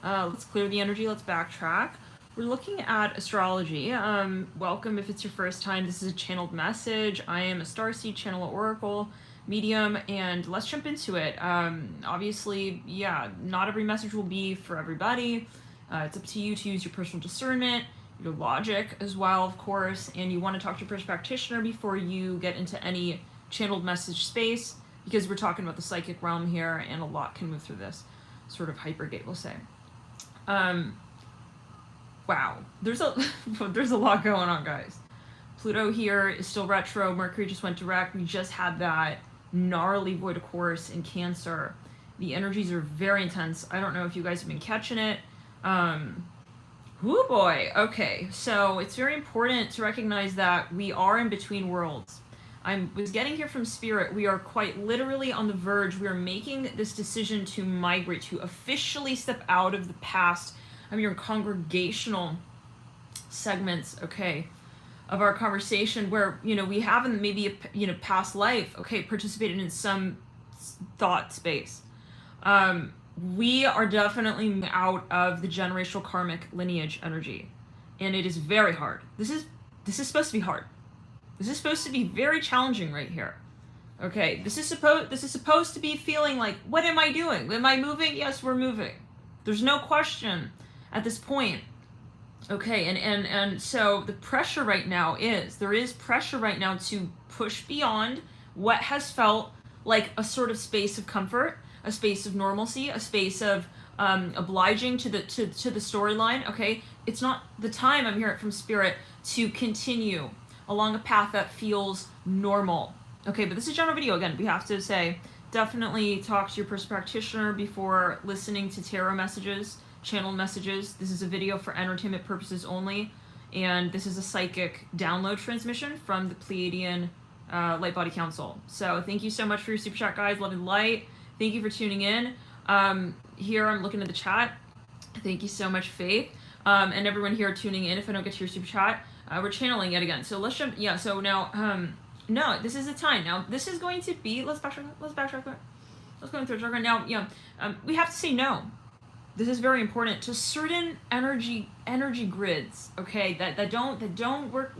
Let's clear the energy, let's backtrack. We're looking at astrology. Welcome if it's your first time. This is a channeled message. I am a starseed channel oracle medium, and let's jump into it. Obviously, yeah, not every message will be for everybody. It's up to you to use your personal discernment, your logic as well, of course, and you want to talk to your first practitioner before you get into any channeled message space, because we're talking about the psychic realm here, and a lot can move through this sort of hypergate, we'll say. Wow, there's a there's a lot going on, guys. Pluto here is still retro. Mercury just went direct. We just had that gnarly void of course in Cancer. The energies are very intense. I don't know if you guys have been catching it. Whoo boy. Okay, so it's very important to recognize that we are in between worlds. I was getting here from Spirit. We are quite literally on the verge. We are making this decision to migrate, to officially step out of the past. I'm your congregational segments, okay, of our conversation where, you know, we haven't maybe a past life, okay, participated in some thought space. We are definitely out of the generational karmic lineage energy, and it is very hard. This is supposed to be hard. This is supposed to be very challenging right here. Okay, this is supposed to be feeling like, what am I doing? Am I moving? Yes, we're moving. There's no question at this point. Okay, and so the pressure right now there is pressure right now to push beyond what has felt like a sort of space of comfort, a space of normalcy, a space of obliging to the storyline. Okay, it's not the time, I'm hearing from Spirit, to continue along a path that feels normal. Okay, but this is a general video. Again, we have to say, definitely talk to your person practitioner before listening to tarot messages, channel messages. This is a video for entertainment purposes only, and this is a psychic download transmission from the Pleiadian Light Body Council. So thank you so much for your super chat, guys. Love and light. Thank you for tuning in. Here I'm looking at the chat. Thank you so much, Faith, and everyone here tuning in. If I don't get to your super chat, we're channeling yet again. So let's jump. Yeah. So now, no, this is the time. Now this is going to be. Let's backtrack. Let's go into chakra now. Yeah. We have to say no. This is very important to certain energy grids. Okay. That don't work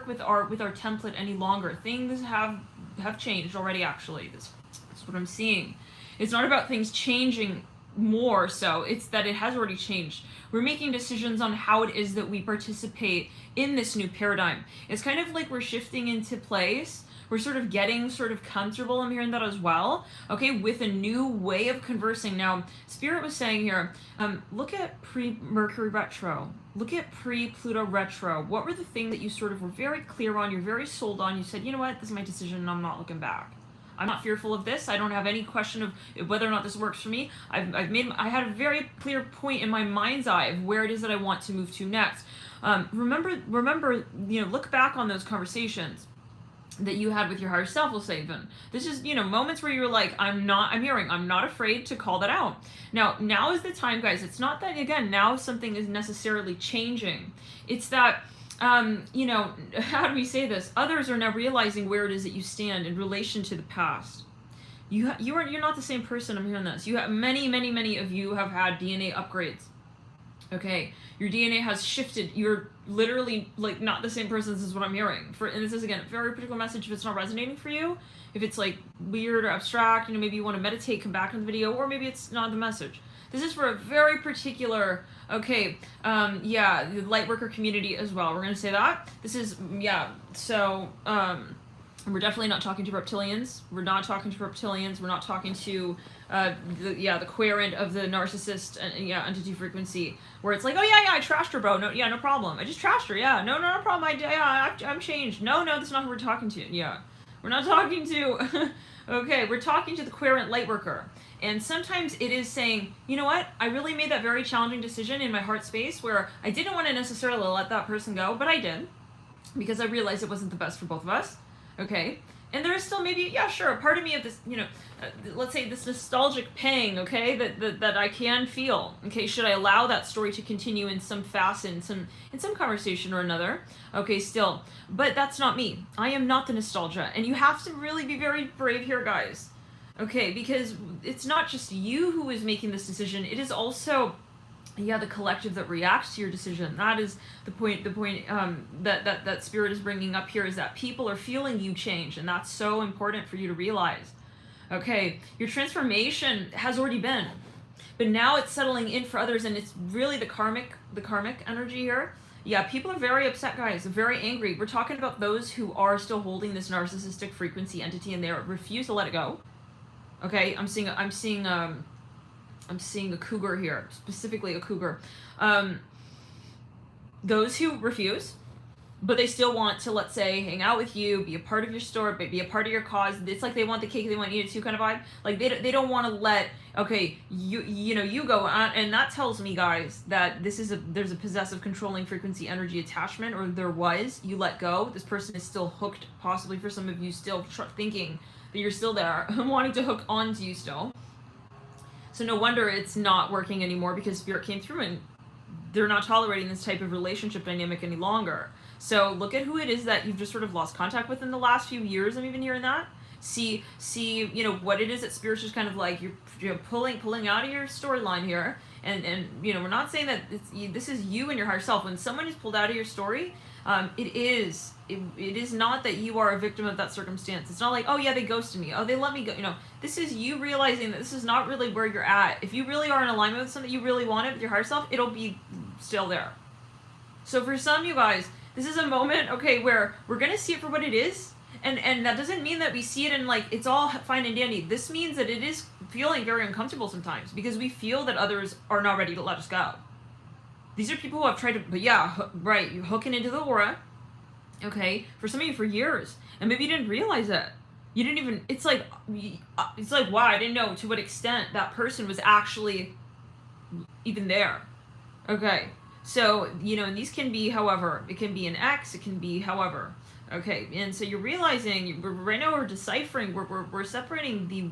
with our template any longer. Things have changed already. Actually, that's what I'm seeing. It's not about things changing more so, it's that it has already changed. We're making decisions on how it is that we participate in this new paradigm. It's kind of like we're shifting into place. We're sort of getting sort of comfortable, I'm hearing that as well, okay, with a new way of conversing. Now, Spirit was saying here, look at pre-Mercury retro, look at pre-Pluto retro. What were the things that you sort of were very clear on, you're very sold on, you said, you know what, this is my decision and I'm not looking back. I'm not fearful of this. I don't have any question of whether or not this works for me. I had a very clear point in my mind's eye of where it is that I want to move to next. Remember, you know, look back on those conversations that you had with your higher self, will say even. This is, you know, moments where you're like, I'm not afraid to call that out. Now is the time, guys. It's not that, again, now something is necessarily changing. It's that, you know, how do we say this? Others are now realizing where it is that you stand in relation to the past. You're not the same person. I'm hearing this. You have many of you have had DNA upgrades. Okay, your DNA has shifted. You're literally like not the same person. This is what I'm hearing. And this is again a very particular message. If it's not resonating for you, if it's like weird or abstract, you know, maybe you want to meditate, come back in the video, or maybe it's not the message. This is for a very particular, okay, yeah, the lightworker community as well. We're going to say that. This is, yeah, so, we're definitely not talking to reptilians. We're not talking to reptilians. We're not talking to, the querent of the narcissist, entity frequency, where it's like, oh, yeah, I trashed her, bro. No problem. I just trashed her, yeah. No problem. I'm changed. No, that's not who we're talking to, yeah. We're not talking to, okay, we're talking to the querent lightworker. And sometimes it is saying, you know what, I really made that very challenging decision in my heart space where I didn't want to necessarily let that person go, but I did, because I realized it wasn't the best for both of us, okay? And there is still maybe, yeah, sure, a part of me of this, you know, let's say this nostalgic pang, okay, that I can feel, okay? Should I allow that story to continue in some facet, in some conversation or another? Okay, still, but that's not me. I am not the nostalgia, and you have to really be very brave here, guys. Okay, because it's not just you who is making this decision, it is also yeah, the collective that reacts to your decision. That is the point that spirit is bringing up here, is that people are feeling you change, and that's so important for you to realize. Okay, your transformation has already been, but now it's settling in for others, and it's really the karmic energy here. Yeah, people are very upset, guys. They're very angry. We're talking about those who are still holding this narcissistic frequency entity, and they refuse to let it go. Okay, I'm seeing a cougar here, specifically a cougar. Those who refuse, but they still want to, let's say, hang out with you, be a part of your story, be a part of your cause. It's like they want the cake, they want to eat it too kind of vibe. Like they don't want to let, okay, you go on, and that tells me, guys, that there's a possessive, controlling frequency energy attachment, or there was. You let go. This person is still hooked, possibly for some of you, still thinking that you're still there, wanting to hook onto you still. So no wonder it's not working anymore, because spirit came through and they're not tolerating this type of relationship dynamic any longer. So look at who it is that you've just sort of lost contact with in the last few years. I'm even hearing that. See, what it is that spirit's just kind of like, you're pulling out of your storyline here. And we're not saying that this is you and your higher self. When someone is pulled out of your story, it is not that you are a victim of that circumstance. It's not like, oh yeah, they ghosted me, oh they let me go. This is you realizing that this is not really where you're at. If you really are in alignment with something you really wanted with your higher self, it'll be still there. So for some of you guys, this is a moment, okay, where we're gonna see it for what it is, and that doesn't mean that we see it and like it's all fine and dandy. This means that it is feeling very uncomfortable sometimes, because we feel that others are not ready to let us go. These are people who have tried to, but yeah, right, you're hooking into the aura, okay, for some of you for years, and maybe you didn't realize it. You didn't even, it's like, wow, I didn't know to what extent that person was actually even there. Okay, so, and these can be, however, it can be an ex, it can be, however, okay, and so you're realizing, right now we're deciphering, we're separating the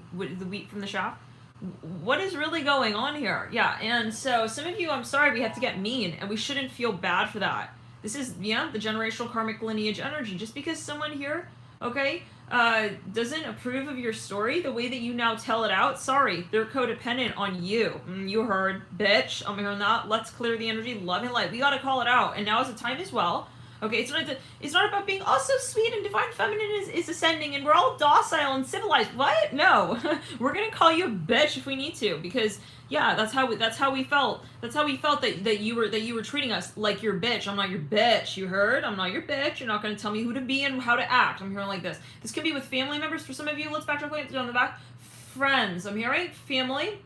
wheat from the chaff. What is really going on here? Yeah, and so some of you, I'm sorry, we have to get mean, and we shouldn't feel bad for that. This is, the generational karmic lineage energy. Just because someone here, okay, doesn't approve of your story, the way that you now tell it out, sorry, they're codependent on you. You heard, bitch, I'm hearing that. Let's clear the energy, love and light. We gotta call it out, and now is the time as well. Okay, it's not about being, oh, so sweet and divine feminine is ascending and we're all docile and civilized. What? No. We're gonna call you a bitch if we need to, because yeah, that's how we felt. That's how we felt that you were treating us like your bitch. I'm not your bitch. You heard? I'm not your bitch. You're not gonna tell me who to be and how to act. I'm hearing like this. This can be with family members for some of you. Let's backtrack on the back. Friends. I'm hearing family.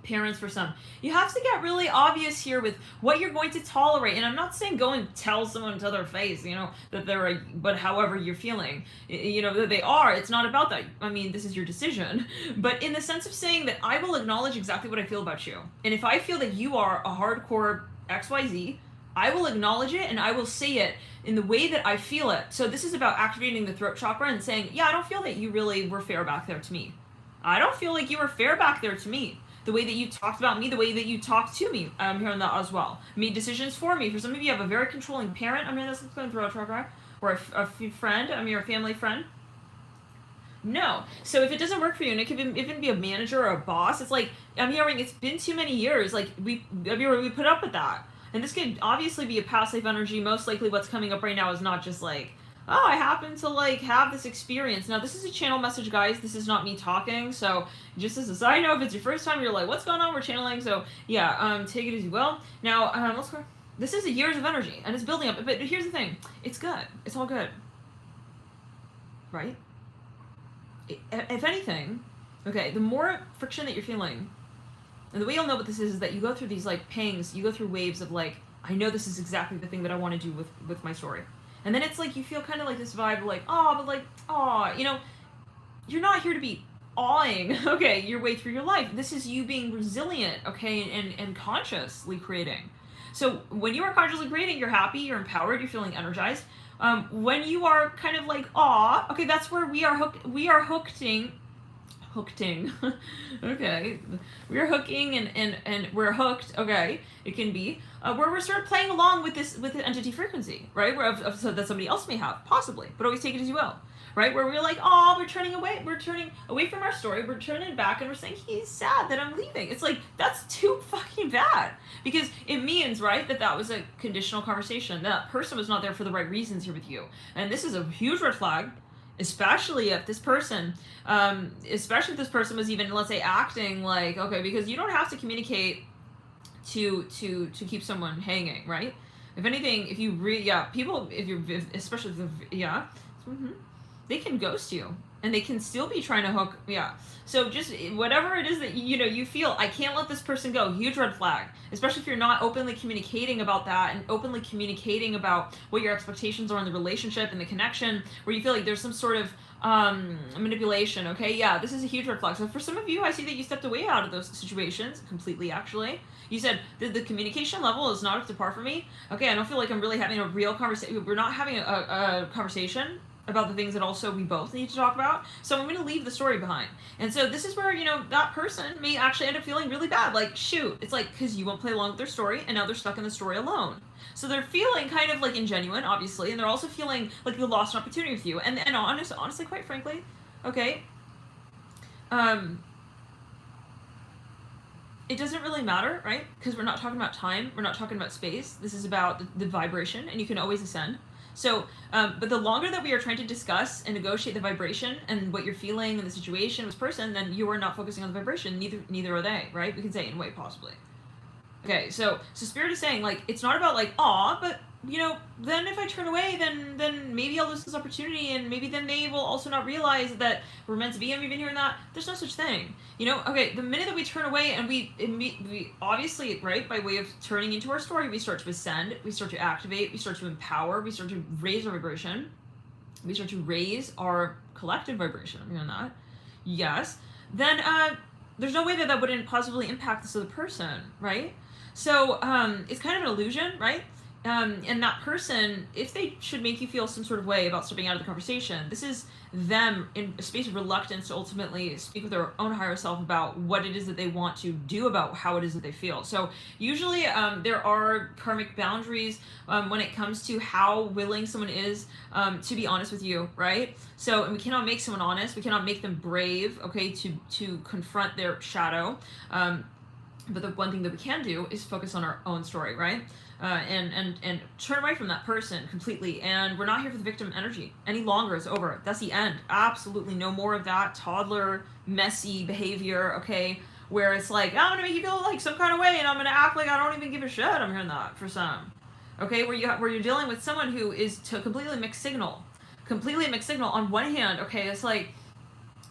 Parents for some. You have to get really obvious here with what you're going to tolerate. And I'm not saying go and tell someone to their face, that they're but however you're feeling, that they are. It's not about that. I mean, this is your decision. But in the sense of saying that I will acknowledge exactly what I feel about you. And if I feel that you are a hardcore XYZ, I will acknowledge it and I will say it in the way that I feel it. So this is about activating the throat chakra and saying, yeah, I don't feel that you really were fair back there to me. I don't feel like you were fair back there to me. The way that you talked about me, the way that you talked to me, I'm hearing that as well. Made decisions for me. For some of you have a very controlling parent, I'm hearing that's going through a chakra, or a friend, a family friend. No. So if it doesn't work for you, and it could even be a manager or a boss, it's like, I'm hearing it's been too many years, like we put up with that. And this could obviously be a passive energy. Most likely what's coming up right now is not just like, oh, I happen to have this experience. Now, this is a channel message, guys. This is not me talking. So just as a side note, if it's your first time, you're like, what's going on? We're channeling. So yeah, take it as you will. Now, let's go. This is a years of energy and it's building up. But here's the thing. It's good. It's all good. Right? If anything, okay, the more friction that you're feeling, and the way you'll know what this is that you go through these pangs, you go through waves of I know this is exactly the thing that I want to do with my story. And then it's you feel kind of this vibe of you're not here to be awing, okay, your way through your life. This is you being resilient, okay, and consciously creating. So when you are consciously creating, you're happy, you're empowered, you're feeling energized. When you are kind of aw, okay, that's where we are hookting. Okay, we're hooking and we're hooked, okay, it can be where we're sort of playing along with the entity frequency, right, so that somebody else may have, possibly, but always take it as you will, right, where we're we're turning away from our story, we're turning back and we're saying he's sad that I'm leaving. It's that's too fucking bad, because it means, right, that that was a conditional conversation. That person was not there for the right reasons here with you. And this is a huge red flag, especially if this person, was even, let's say, acting like, okay, because you don't have to communicate to keep someone hanging, right? If anything, if you people, especially they can ghost you, and they can still be trying to hook, So just whatever it is that you feel, I can't let this person go. Huge red flag, especially if you're not openly communicating about that and openly communicating about what your expectations are in the relationship and the connection, where you feel like there's some sort of manipulation. Okay, yeah, this is a huge red flag. So for some of you, I see that you stepped away out of those situations completely. Actually, you said the communication level is not up to par for me. Okay, I don't feel like I'm really having a real conversation. We're not having a conversation about the things that also we both need to talk about. So I'm going to leave the story behind. And so this is where, that person may actually end up feeling really bad. Like, shoot, it's like, because you won't play along with their story, and now they're stuck in the story alone. So they're feeling kind of like ingenuine, obviously, and they're also feeling like they lost an opportunity with you. And honestly, quite frankly, okay, it doesn't really matter, right? Because we're not talking about time, we're not talking about space. This is about the vibration, and you can always ascend. So, but the longer that we are trying to discuss and negotiate the vibration and what you're feeling in the situation with this person, then you are not focusing on the vibration. Neither are they, right? We can say in a way, possibly. Okay, so Spirit is saying, like, it's not about, like, aw, but, then if I turn away, then maybe I'll lose this opportunity, and maybe then they will also not realize that we're meant to be, and we've been hearing that. There's no such thing. Okay, the minute that we turn away, and we obviously, right, by way of turning into our story, we start to ascend, we start to activate, we start to empower, we start to raise our vibration, we start to raise our collective vibration. I'm hearing that. Yes. Then, there's no way that wouldn't positively impact this other person, right? So, it's kind of an illusion, right? And that person, if they should make you feel some sort of way about stepping out of the conversation, this is them in a space of reluctance to ultimately speak with their own higher self about what it is that they want to do about how it is that they feel. So usually there are karmic boundaries when it comes to how willing someone is to be honest with you, right? So, and we cannot make someone honest, we cannot make them brave, okay, to confront their shadow. But the one thing that we can do is focus on our own story, right? And turn away from that person completely. And we're not here for the victim energy any longer. It's over. That's the end. Absolutely no more of that toddler, messy behavior, okay? Where it's like, I'm going to make you feel like some kind of way, and I'm going to act like I don't even give a shit. I'm hearing that for some. Okay, where you're dealing with someone who is to completely mixed signal. Completely mixed signal. On one hand, okay, it's like,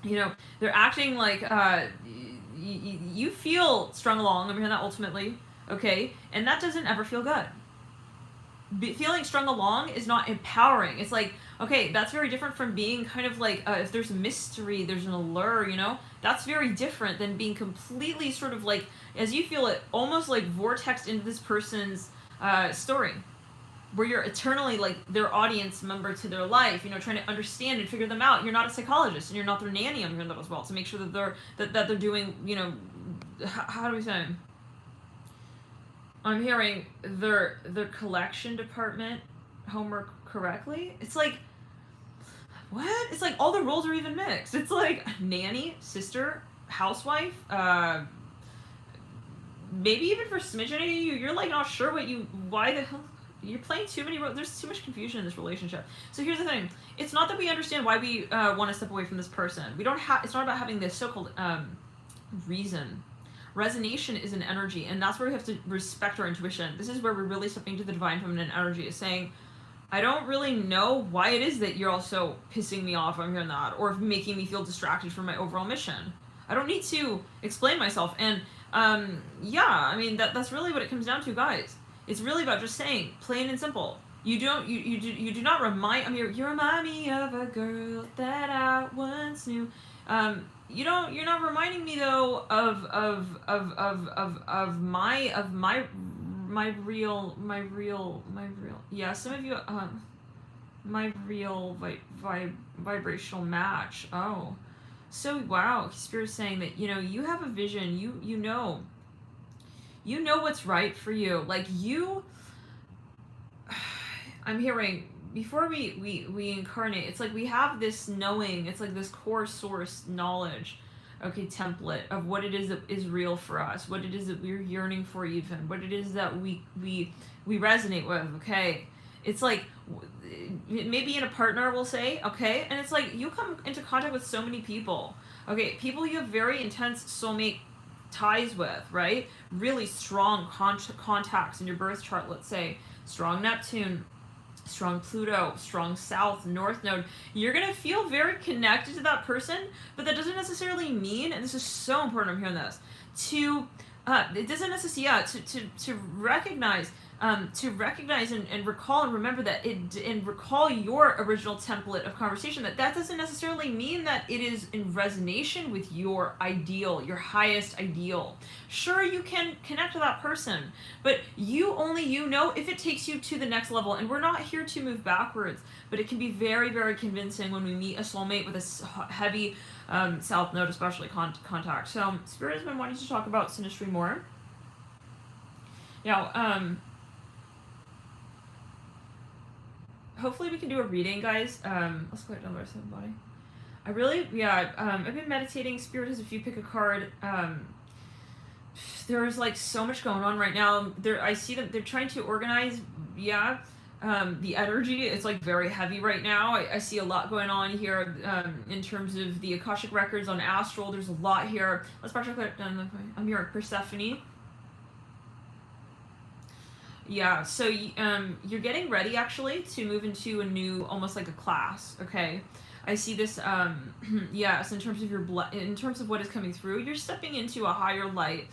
they're acting like, you feel strung along. I'm hearing that ultimately. Okay, and that doesn't ever feel good. Feeling strung along is not empowering. It's like, okay, that's very different from being kind of like, if there's a mystery, there's an allure, that's very different than being completely sort of like, as you feel it, almost like vortexed into this person's story, where you're eternally like their audience member to their life, trying to understand and figure them out. You're not a psychologist, and you're not their nanny. I'm hearing that as well, to make sure that they're doing, how do we say? I'm hearing their collection department homework correctly. It's like, what? It's like all the roles are even mixed. It's like nanny, sister, housewife, maybe even for smidgen of you're like not sure why the hell you're playing too many roles. There's too much confusion in this relationship. So here's the thing. It's not that we understand why we want to step away from this person. We don't have. It's not about having this so-called reason. Resonation is an energy, and that's where we have to respect our intuition. This is where we're really stepping to the divine feminine energy, is saying, I don't really know why it is that you're also pissing me off, I'm hearing that, or making me feel distracted from my overall mission. I don't need to explain myself. And that's really what it comes down to, guys. It's really about just saying, plain and simple. You do not remind. You remind me of a girl that I once knew. You're not reminding me though of my real some of you my real vibrational match. Oh, so wow, Spirit's saying that you have a vision. You know what's right for you. Like I'm hearing, before we incarnate, it's like we have this knowing, it's like this core source knowledge okay, template of what it is that is real for us, what it is that we're yearning for, even what it is that we resonate with. Okay, it's like maybe in a partner, we'll say, okay, and it's like you come into contact with so many people, okay, people you have very intense soulmate ties with, right? Really strong contacts in your birth chart, let's say strong Neptune, strong Pluto, strong South, North Node. You're going to feel very connected to that person, but that doesn't necessarily mean, and this is so important, I'm hearing this, it doesn't necessarily, to recognize, and recall and remember that and recall your original template of conversation, that doesn't necessarily mean that it is in resonation with your ideal, your highest ideal. Sure, you can connect to that person, but only you know if it takes you to the next level, and we're not here to move backwards, but it can be very, very convincing when we meet a soulmate with a heavy South Node, especially contact. So Spirit has been wanting to talk about synastry more. Now, hopefully we can do a reading, guys. Let's go down the rest of the body. I've been meditating. Spirit has, if you pick a card, there's like so much going on right now. I see that they're trying to organize, the energy. It's like very heavy right now. I see a lot going on here in terms of the Akashic records on astral. There's a lot here. Let's back up down. I'm here at Persephone. Yeah, so you're getting ready actually to move into a new, almost like a class. Okay, I see this. Yes, in terms of in terms of what is coming through, you're stepping into a higher light.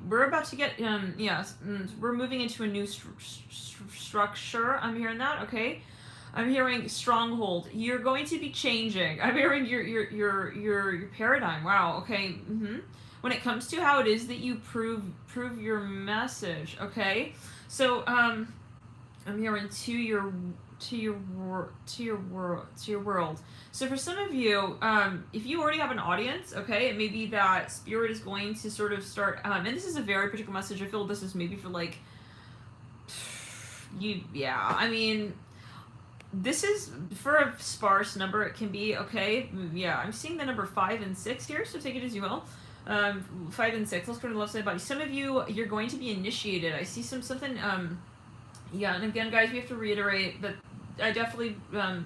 We're about to get we're moving into a new structure. I'm hearing that. Okay, I'm hearing stronghold. You're going to be changing. I'm hearing your paradigm. Wow. Okay. When it comes to how it is that you prove your message. Okay. So I'm hearing to your world. So for some of you, if you already have an audience, okay, it may be that Spirit is going to sort of start. And this is a very particular message. I feel this is maybe for like you. Yeah, I mean, this is for a sparse number. It can be okay. Yeah, I'm seeing the number 5 and 6 here. So take it as you will. 5 and 6. Let's go to the left side body. Some of you, you're going to be initiated. I see something. And again, guys, we have to reiterate that I definitely I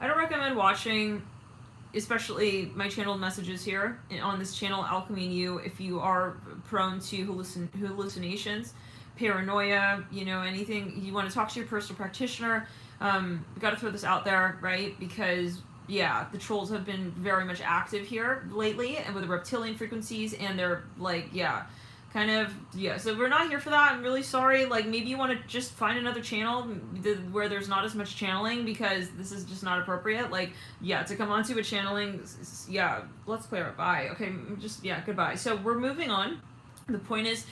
don't recommend watching, especially my channeled messages here on this channel, Alchemy and You, if you are prone to hallucinations, paranoia, anything. You want to talk to your personal practitioner. We got to throw this out there, right? Because the trolls have been very much active here lately, and with the reptilian frequencies, and they're like, so we're not here for that. I'm really sorry. Like, maybe you want to just find another channel where there's not as much channeling, because this is just not appropriate. Like, to come onto a channeling, let's clear it. Bye. Okay, goodbye. So we're moving on. The point is,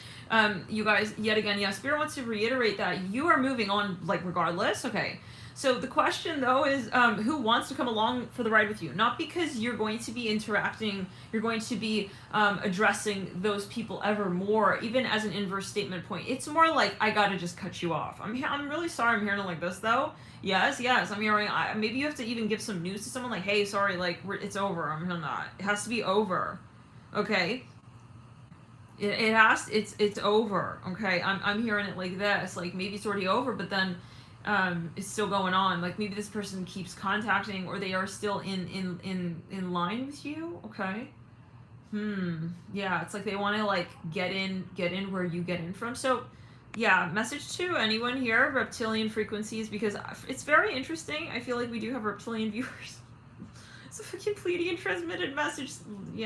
you guys, yet again, Spirit wants to reiterate that you are moving on, like, regardless. Okay. So the question, though, is who wants to come along for the ride with you? Not because you're going to be interacting, you're going to be addressing those people ever more, even as an inverse statement point. It's more like, I gotta just cut you off. I'm really sorry I'm hearing it like this, though. Yes, I'm hearing, maybe you have to even give some news to someone, like, hey, sorry, like, it's over. I'm hearing that. It has to be over. Okay? It's over. Okay? I'm hearing it like this. Like, maybe it's already over, but then it's still going on. Like, maybe this person keeps contacting, or they are still in line with you. Okay. It's like they want to, like, get in where you get in from. So message to anyone here, reptilian frequencies, because it's very interesting. I feel like we do have reptilian viewers. It's a fucking Pleiadian transmitted message.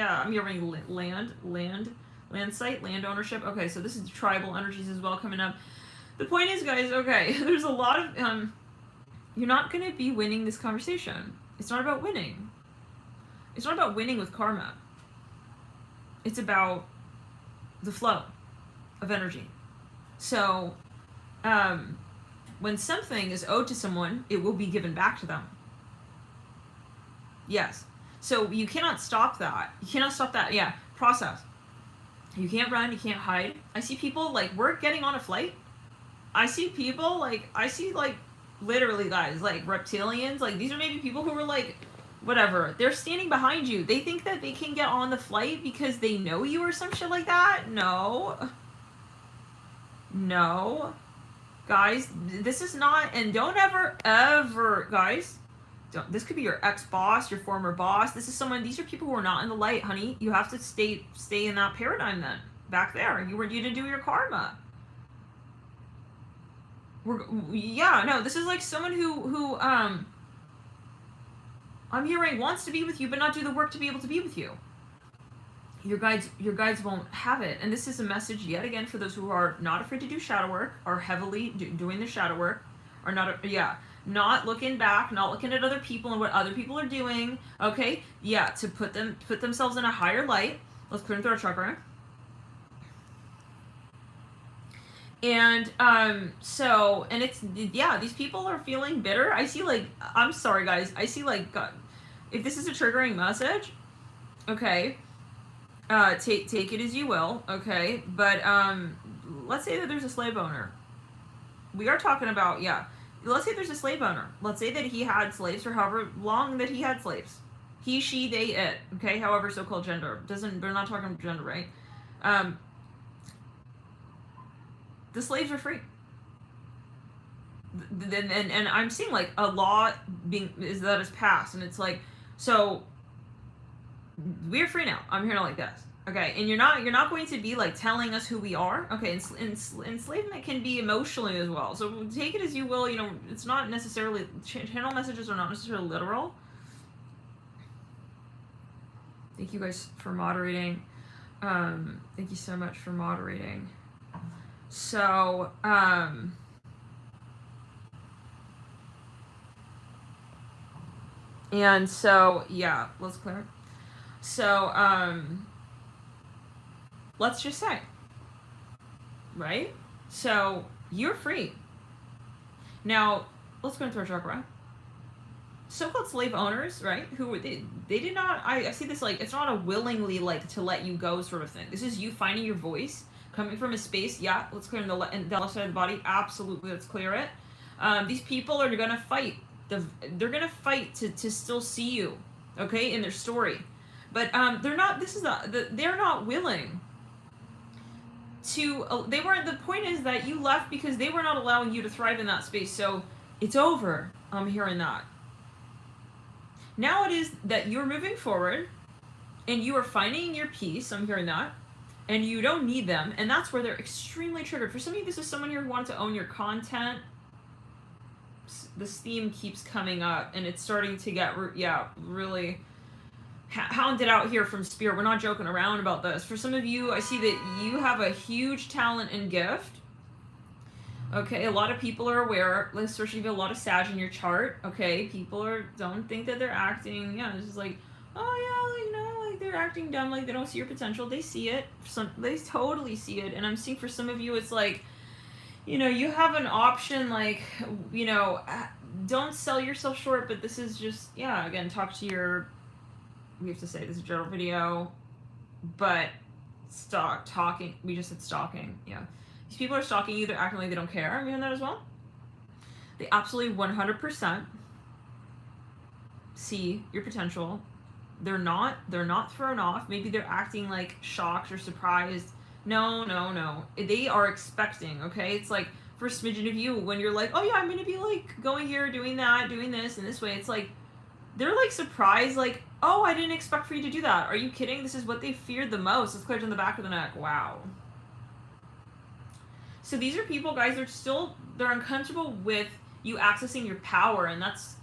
I'm hearing land site, land ownership. Okay, so this is tribal energies as well coming up. The point is, guys, okay, there's a lot of, you're not going to be winning this conversation. It's not about winning. It's not about winning with karma. It's about the flow of energy. So, when something is owed to someone, it will be given back to them. Yes. So you cannot stop that. You cannot stop that. Process. You can't run. You can't hide. I see people, like, we're getting on a flight. I see people, like, literally, guys, like, reptilians, like, these are maybe people who were, like, whatever. They're standing behind you. They think that they can get on the flight because they know you or some shit like that. No. No. Guys, this is not, and don't ever, guys, this could be your ex-boss, your former boss. This is someone, these are people who are not in the light, honey. You have to stay in that paradigm then. Back there. You didn't do your karma. Yeah, no, this is like someone who I'm hearing wants to be with you, but not do the work to be able to be with you. Your guides won't have it. And this is a message, yet again, for those who are not afraid to do shadow work, are heavily doing the shadow work, are not looking back, not looking at other people and what other people are doing, okay? Yeah, to put themselves in a higher light. Let's clear the throat chakra. And, so, and it's, yeah, these people are feeling bitter. I see, like, I'm sorry, guys. I see, like, God, if this is a triggering message, okay, take it as you will, okay, but, let's say that there's a slave owner. We are talking about, yeah, let's say there's a slave owner. Let's say that he had slaves for however long that he had slaves. He, she, they, it, okay, however so-called gender. We're not talking about gender, right? The slaves are free. And I'm seeing like a law that is passed, and it's like, so we're free now. I'm hearing it like this, okay? And you're not going to be like telling us who we are, okay? Enslavement can be emotionally as well. So take it as you will. You know, it's not necessarily, channel messages are not necessarily literal. Thank you guys for moderating. Thank you so much for moderating. So, and so, yeah, let's clear it. So, let's just say, right? So, you're free. Now, let's go into our chakra. So-called slave owners, right? Who they did not, I see this like, it's not a willingly like to let you go sort of thing. This is you finding your voice. Coming from a space, yeah, let's clear in the left side of the body, absolutely, let's clear it. These people are gonna fight. They're gonna fight to still see you, okay, in their story. But they're not, they're not willing to, they weren't, the point is that you left because they were not allowing you to thrive in that space, so it's over, I'm hearing that. Now it is that you're moving forward, and you are finding your peace, I'm hearing that. And you don't need them, and that's where they're extremely triggered. For some of you, this is someone here who wanted to own your content. This theme keeps coming up, and it's starting to get, really hounded out here from spirit. We're not joking around about this. For some of you, I see that you have a huge talent and gift. Okay, a lot of people are aware, especially if you have a lot of Sag in your chart. Okay, people don't think that they're acting, it's just like, oh yeah, like, no. They're acting dumb, like they don't see your potential. They see it. They totally see it. And I'm seeing for some of you, it's like, you have an option, like, don't sell yourself short, but this is just, again, talk to your, we have to say this is a general video, but we just said stalking, These people are stalking you, they're acting like they don't care. I'm hearing that as well. They absolutely 100% see your potential. They're not thrown off. Maybe they're acting like shocked or surprised. No. They are expecting, okay? It's like, for a smidgen of you, when you're like, oh yeah, I'm gonna be like going here, doing that, doing this, and this way, it's like, they're like surprised, like, oh, I didn't expect for you to do that. Are you kidding? This is what they feared the most. Let's clear it in the back of the neck. Wow. So these are people, guys, they're uncomfortable with you accessing your power, and that's,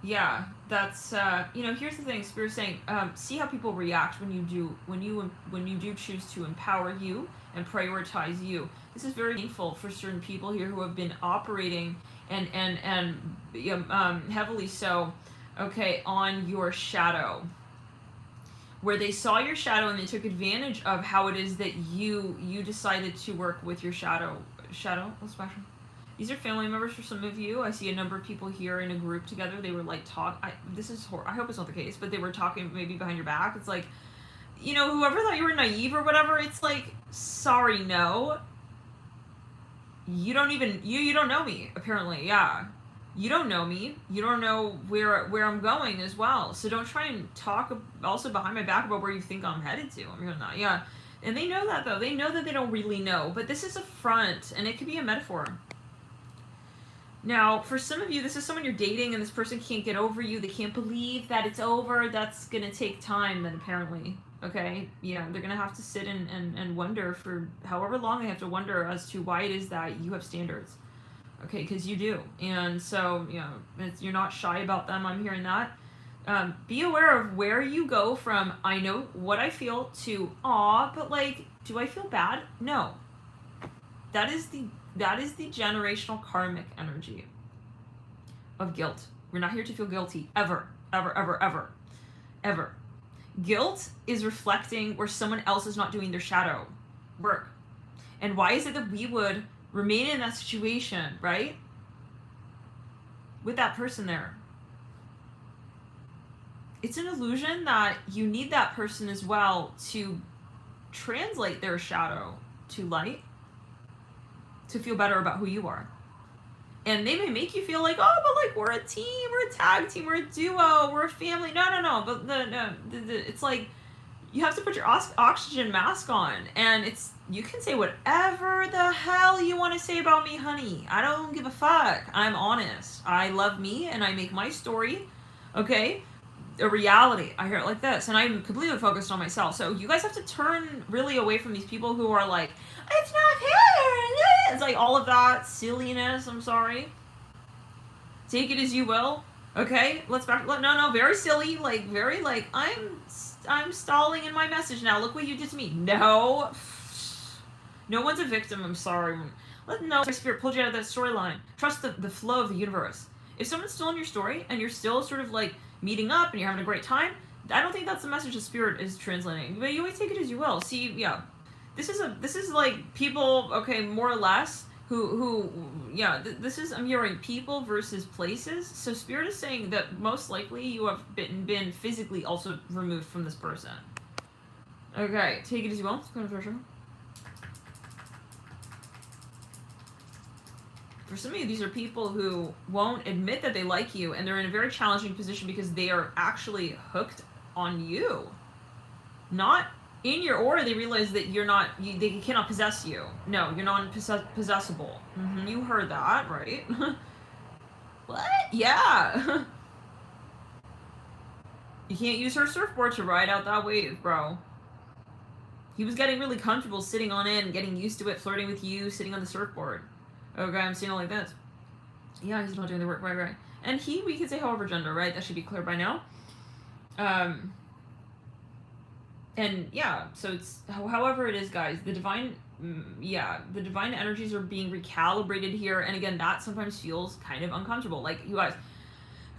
here's the thing, Spirit's saying, see how people react when you do choose to empower you and prioritize you. This is very painful for certain people here who have been operating and heavily so, okay, on your shadow, where they saw your shadow and they took advantage of how it is that you decided to work with your shadow. Let's back. These are family members for some of you. I see a number of people here in a group together. They were like I hope it's not the case, but they were talking maybe behind your back. It's like, whoever thought you were naive or whatever, it's like, sorry, no. You don't know me, apparently, yeah. You don't know me. You don't know where I'm going as well. So don't try and talk also behind my back about where you think I'm headed to. I'm really not. Yeah. And they know that, though. They know that they don't really know. But this is a front, and it could be a metaphor. Now, for some of you, this is someone you're dating, and this person can't get over you. They can't believe that it's over. That's going to take time, then, apparently. Okay? Yeah, they're going to have to sit and wonder for however long they have to wonder as to why it is that you have standards. Okay, because you do. And so, you know, you're not shy about them. I'm hearing that. Be aware of where you go from, I know what I feel, to, aw, but like, do I feel bad? No. That is the generational karmic energy of guilt. We're not here to feel guilty, ever, ever, ever, ever, ever. Guilt is reflecting where someone else is not doing their shadow work. And why is it that we would remain in that situation, right? With that person there. It's an illusion that you need that person as well to translate their shadow to light, to feel better about who you are. And they may make you feel like, oh, but like we're a team, we're a tag team, we're a duo, we're a family. No. But it's like you have to put your oxygen mask on, and you can say whatever the hell you want to say about me, honey. I don't give a fuck. I'm honest. I love me, and I make my story, okay, a reality. I hear it like this, and I'm completely focused on myself. So you guys have to turn really away from these people who are like, it's not fair. It's like all of that silliness. I'm sorry. Take it as you will. Okay, let's back. No, very silly. Like very like I'm stalling in my message now. Look what you did to me. No one's a victim. I'm sorry. No, my spirit pulled you out of that storyline. Trust the flow of the universe. If someone's still in your story and you're still sort of like meeting up and you're having a great time, I don't think that's the message the spirit is translating. But you always take it as you will. See, yeah, this is like people, okay, more or less, who this is, I'm hearing people versus places. So spirit is saying that most likely you have been physically also removed from this person. Okay, take it as you will. Let's go to Threshold. For some of you, these are people who won't admit that they like you, and they're in a very challenging position because they are actually hooked on you. Not in your aura, they realize that they cannot possess you. No, you're not possessible. Mm-hmm, you heard that, right? What? Yeah. You can't use her surfboard to ride out that wave, bro. He was getting really comfortable sitting on it and getting used to it, flirting with you, sitting on the surfboard. Okay, I'm seeing it like this. Yeah, he's not doing the work, right. And we could say however gender, right? That should be clear by now. And yeah, so it's however it is, guys. The divine energies are being recalibrated here, and again, that sometimes feels kind of uncomfortable. Like, you guys,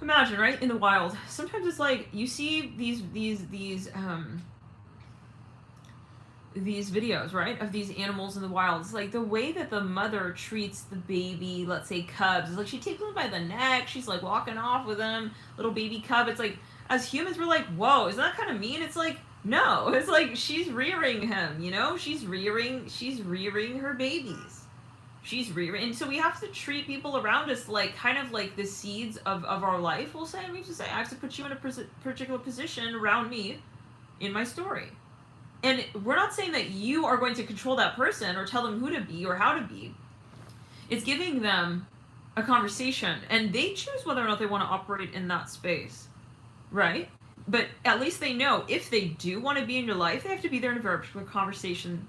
imagine, right, in the wild, sometimes it's like you see these videos, right, of these animals in the wild. It's like the way that the mother treats the baby, let's say cubs, is like she takes them by the neck, she's like walking off with them, little baby cub. It's like, as humans, we're like, whoa, isn't that kind of mean? It's like, no, it's like she's rearing him, you know, she's rearing her babies. She's rearing, and so we have to treat people around us like kind of like the seeds of our life. We'll say, we have to say, I have to put you in a particular position around me in my story. And we're not saying that you are going to control that person or tell them who to be or how to be. It's giving them a conversation, and they choose whether or not they want to operate in that space, right? But at least they know if they do want to be in your life, they have to be there in a very particular conversation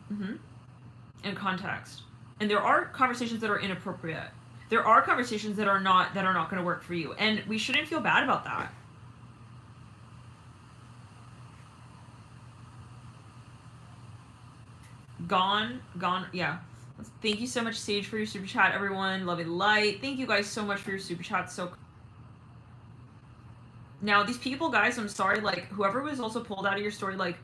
and context. And there are conversations that are inappropriate. There are conversations that are not going to work for you, and we shouldn't feel bad about that. Gone, yeah. Thank you so much, Sage, for your super chat, everyone. Love and light. Thank you guys so much for your super chat. So now these people, guys, I'm sorry, like whoever was also pulled out of your story, like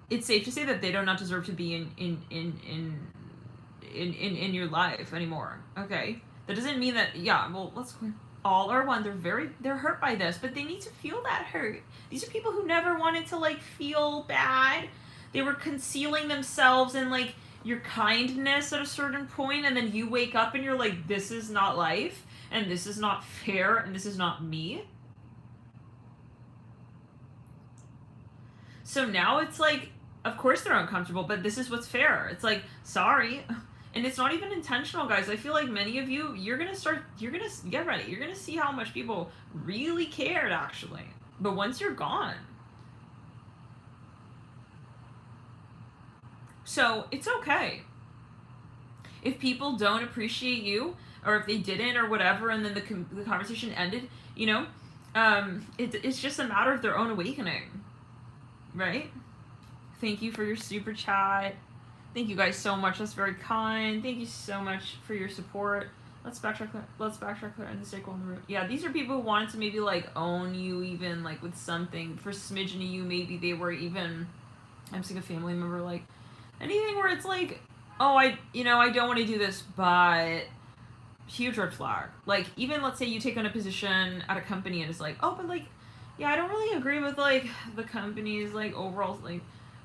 it's safe to say that they do not deserve to be in your life anymore. Okay, that doesn't mean that, yeah, well, let's clear. All are one. They're hurt by this, but they need to feel that hurt. These are people who never wanted to like feel bad. They were concealing themselves and like your kindness at a certain point, and then you wake up and you're like, this is not life, and this is not fair, and this is not me. So now it's like, of course they're uncomfortable, but this is what's fair. It's like, sorry. And it's not even intentional, guys. I feel like many of you, you're gonna get ready. You're gonna see how much people really cared, actually. But once you're gone. So it's okay. If people don't appreciate you, or if they didn't, or whatever, and then the conversation ended, you know, it's just a matter of their own awakening. Right? Thank you for your super chat. Thank you guys so much. That's very kind. Thank you so much for your support. Let's backtrack there and the circle on the root. Yeah, these are people who wanted to maybe like own you, even like with something. For smidgen of you, maybe they were even, I'm just like a family member, like anything where it's like, oh, I don't want to do this, but huge red flag. Like, even let's say you take on a position at a company and it's like, oh, but like, yeah, I don't really agree with like the company's like overall, like,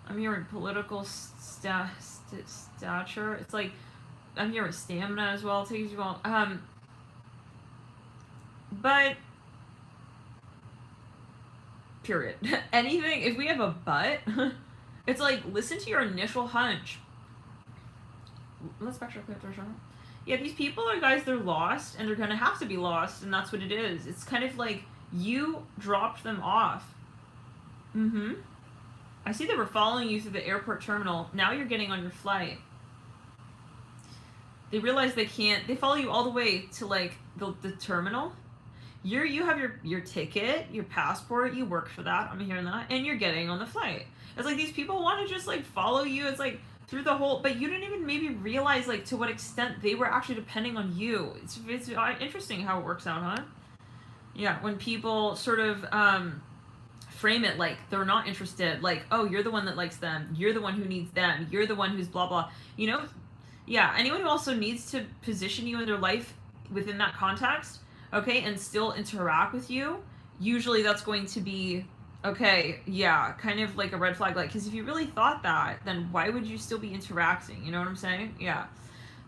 I'm hearing political stature. It's like, I'm hearing stamina as well. Takes you well. But period. Anything. If we have a but, it's like, listen to your initial hunch. Let's backtrack that for a second. Yeah, these people are guys. They're lost, and they're gonna have to be lost, and that's what it is. It's kind of like you dropped them off. I see they were following you through the airport terminal. Now you're getting on your flight. They realize they can't. They follow you all the way to like the terminal. You have your ticket, your passport. You work for that. I'm hearing that, and you're getting on the flight. It's like these people want to just like follow you. It's like through the whole, but you didn't even maybe realize like to what extent they were actually depending on you. It's interesting how it works out, huh? Yeah, when people sort of frame it like they're not interested, like, oh, you're the one that likes them, you're the one who needs them, you're the one who's blah blah, you know. Yeah, anyone who also needs to position you in their life within that context, okay, and still interact with you, usually that's going to be okay. Yeah, kind of like a red flag, like, because if you really thought that, then why would you still be interacting? You know what I'm saying? Yeah.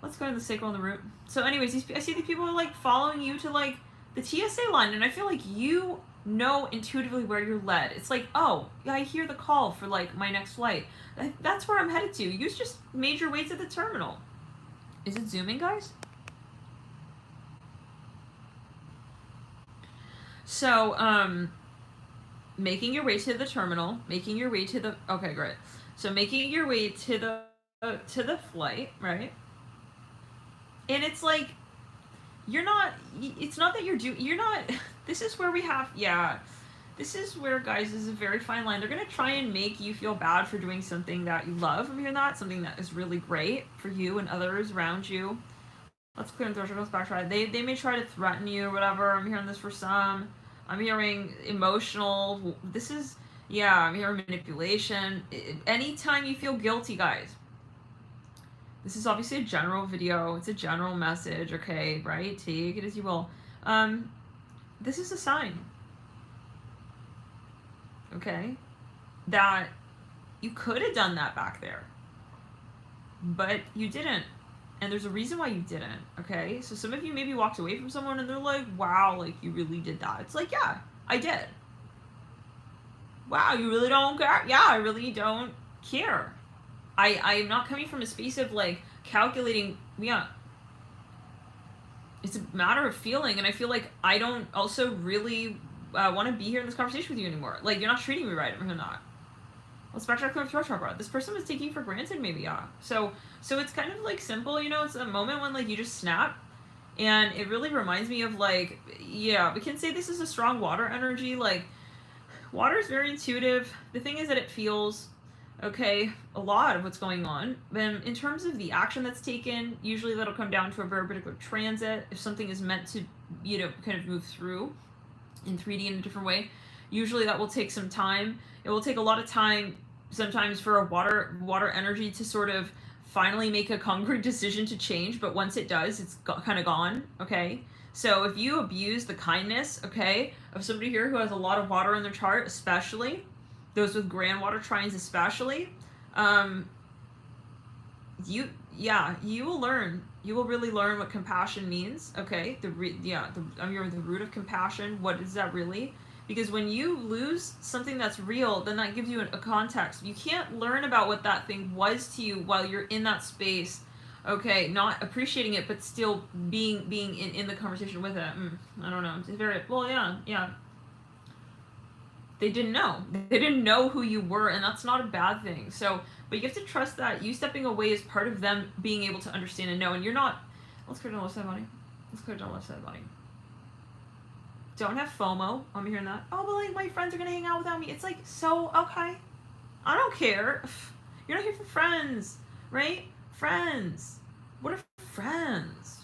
Let's go to the sacral and the root. So anyways, I see these people are like following you to like the TSA line, and I feel like you know intuitively where you're led. It's like, oh, yeah, I hear the call for like my next flight. That's where I'm headed to. You just made your way to the terminal. Is it zooming, guys? So, making your way to the terminal, making your way to the, okay, great. So making your way to the flight, right? And it's like, it's not that you're not, this is where we have, yeah, this is where, guys, is a very fine line. They're going to try and make you feel bad for doing something that you love. I'm hearing that, something that is really great for you and others around you. Let's clear and throw circles back. They may try to threaten you or whatever. I'm hearing this for some. I'm hearing emotional. This is, yeah, I'm hearing manipulation. Anytime you feel guilty, guys. This is obviously a general video. It's a general message, okay, right? Take it as you will. This is a sign, okay, that you could have done that back there, but you didn't. And there's a reason why you didn't, okay? So some of you maybe walked away from someone and they're like, wow, like, you really did that. It's like, yeah, I did. Wow, you really don't care? Yeah, I really don't care. I'm not coming from a space of, like, calculating, yeah. It's a matter of feeling, and I feel like I don't also really want to be here in this conversation with you anymore. Like, you're not treating me right, or not. Let's backtrack to the throat chakra. This person was taking you for granted, maybe, yeah. So it's kind of, like, simple, you know? It's a moment when, like, you just snap, and it really reminds me of, like, yeah, we can say this is a strong water energy. Like, water is very intuitive. The thing is that it feels, okay, a lot of what's going on. Then in terms of the action that's taken, usually that'll come down to a very particular transit. If something is meant to, you know, kind of move through in 3D in a different way, usually that will take some time. It will take a lot of time sometimes for a water energy to sort of finally make a concrete decision to change, but once it does, it's kind of gone, okay? So if you abuse the kindness, okay, of somebody here who has a lot of water in their chart, especially those with grand water trines especially, you will learn. You will really learn what compassion means. Okay, I'm hearing the root of compassion. What is that really? Because when you lose something that's real, then that gives you a context. You can't learn about what that thing was to you while you're in that space. Okay, not appreciating it, but still being in the conversation with it. I don't know. It's very well, yeah. They didn't know. They didn't know who you were, and that's not a bad thing. So, but you have to trust that you stepping away is part of them being able to understand and know. And you're not. Let's clear down the left side body. Let's clear down the left side body. Don't have FOMO. I'm hearing that. Oh, but like my friends are gonna hang out without me. It's like, so okay. I don't care. You're not here for friends, right? Friends. What are friends?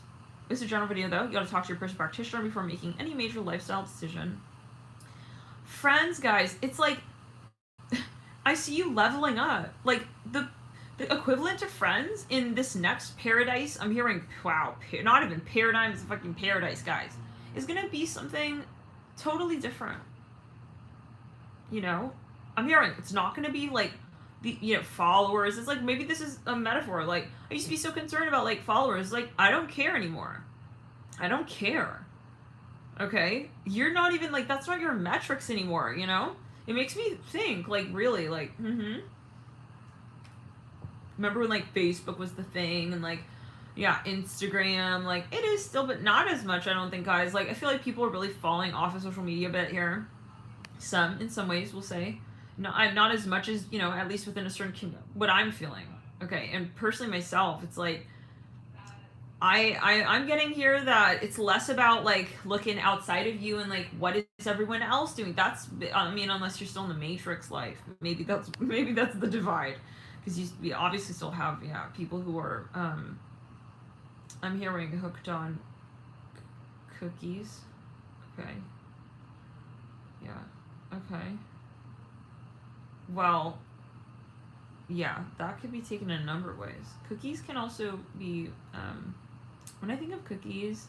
This is a general video though. You gotta talk to your person practitioner before making any major lifestyle decision. Friends, guys, it's like I see you leveling up. Like the equivalent to friends in this next paradise. I'm hearing, wow, not even paradigm, it's fucking paradise, guys. Is gonna be something totally different. You know, I'm hearing it's not gonna be like the followers. It's like maybe this is a metaphor. Like I used to be so concerned about like followers. Like I don't care anymore. I don't care. Okay, you're not even like that's not your metrics anymore. You know, it makes me think like really like Remember when like Facebook was the thing and like Instagram, like it is still, but not as much. I don't think, guys. Like I feel like people are really falling off of social media a bit here. In some ways, we'll say, not as much as at least within a certain what I'm feeling. Okay, and personally myself, it's like. I'm getting here that it's less about like looking outside of you and like what is everyone else doing. That's unless you're still in the Matrix life, maybe that's the divide, because we obviously still have people who are I'm hearing hooked on cookies. Okay. Yeah. Okay. Well. Yeah, that could be taken in a number of ways. Cookies can also be when I think of cookies,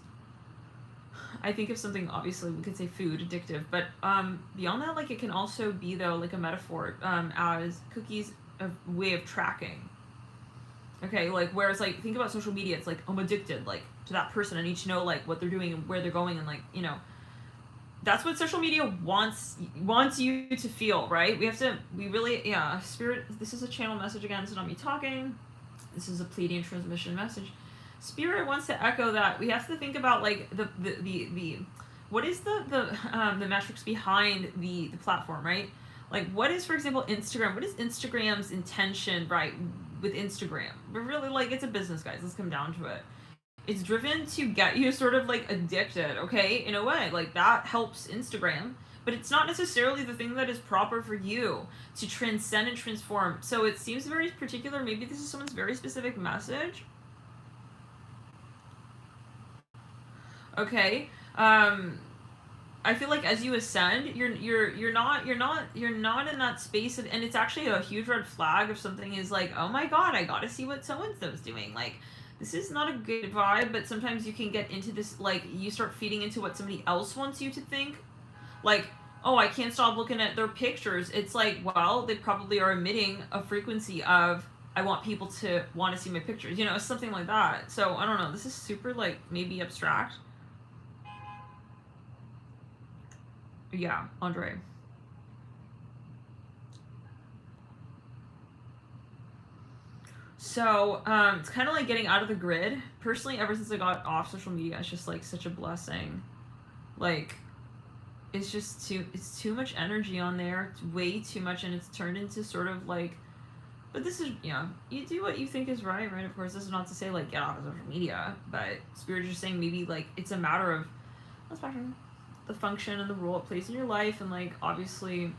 I think of something, obviously we could say food, addictive, but beyond that, like it can also be though like a metaphor as cookies a way of tracking. Okay, like whereas like think about social media, it's like I'm addicted like to that person. I need to know like what they're doing and where they're going and like that's what social media wants you to feel, right? We really spirit. This is a channel message again. It's not me talking. This is a Pleiadian transmission message. Spirit wants to echo that we have to think about like the what is the metrics behind the platform, right? Like what is, for example, Instagram? What is Instagram's intention, right, with Instagram? But really, like it's a business, guys. Let's come down to it. It's driven to get you sort of like addicted, okay, in a way. Like that helps Instagram, but it's not necessarily the thing that is proper for you to transcend and transform. So it seems very particular. Maybe this is someone's very specific message. Okay. I feel like as you ascend, you're not in that space of, and it's actually a huge red flag if something is like, oh my god, I gotta see what so-and-so's doing. Like this is not a good vibe, but sometimes you can get into this, like, you start feeding into what somebody else wants you to think. Like, oh, I can't stop looking at their pictures. It's like, well, they probably are emitting a frequency of, I want people to want to see my pictures. Something like that. So, I don't know. This is super, like, maybe abstract. Yeah, Andre. So, it's kind of like getting out of the grid. Personally, ever since I got off social media, it's just like such a blessing. Like, it's just too much energy on there. It's way too much, and it's turned into sort of like, but this is, you do what you think is right? Of course, this is not to say like get off of social media, but Spirit is just saying maybe like it's a matter of, let's back on the function and the role it plays in your life, and like obviously,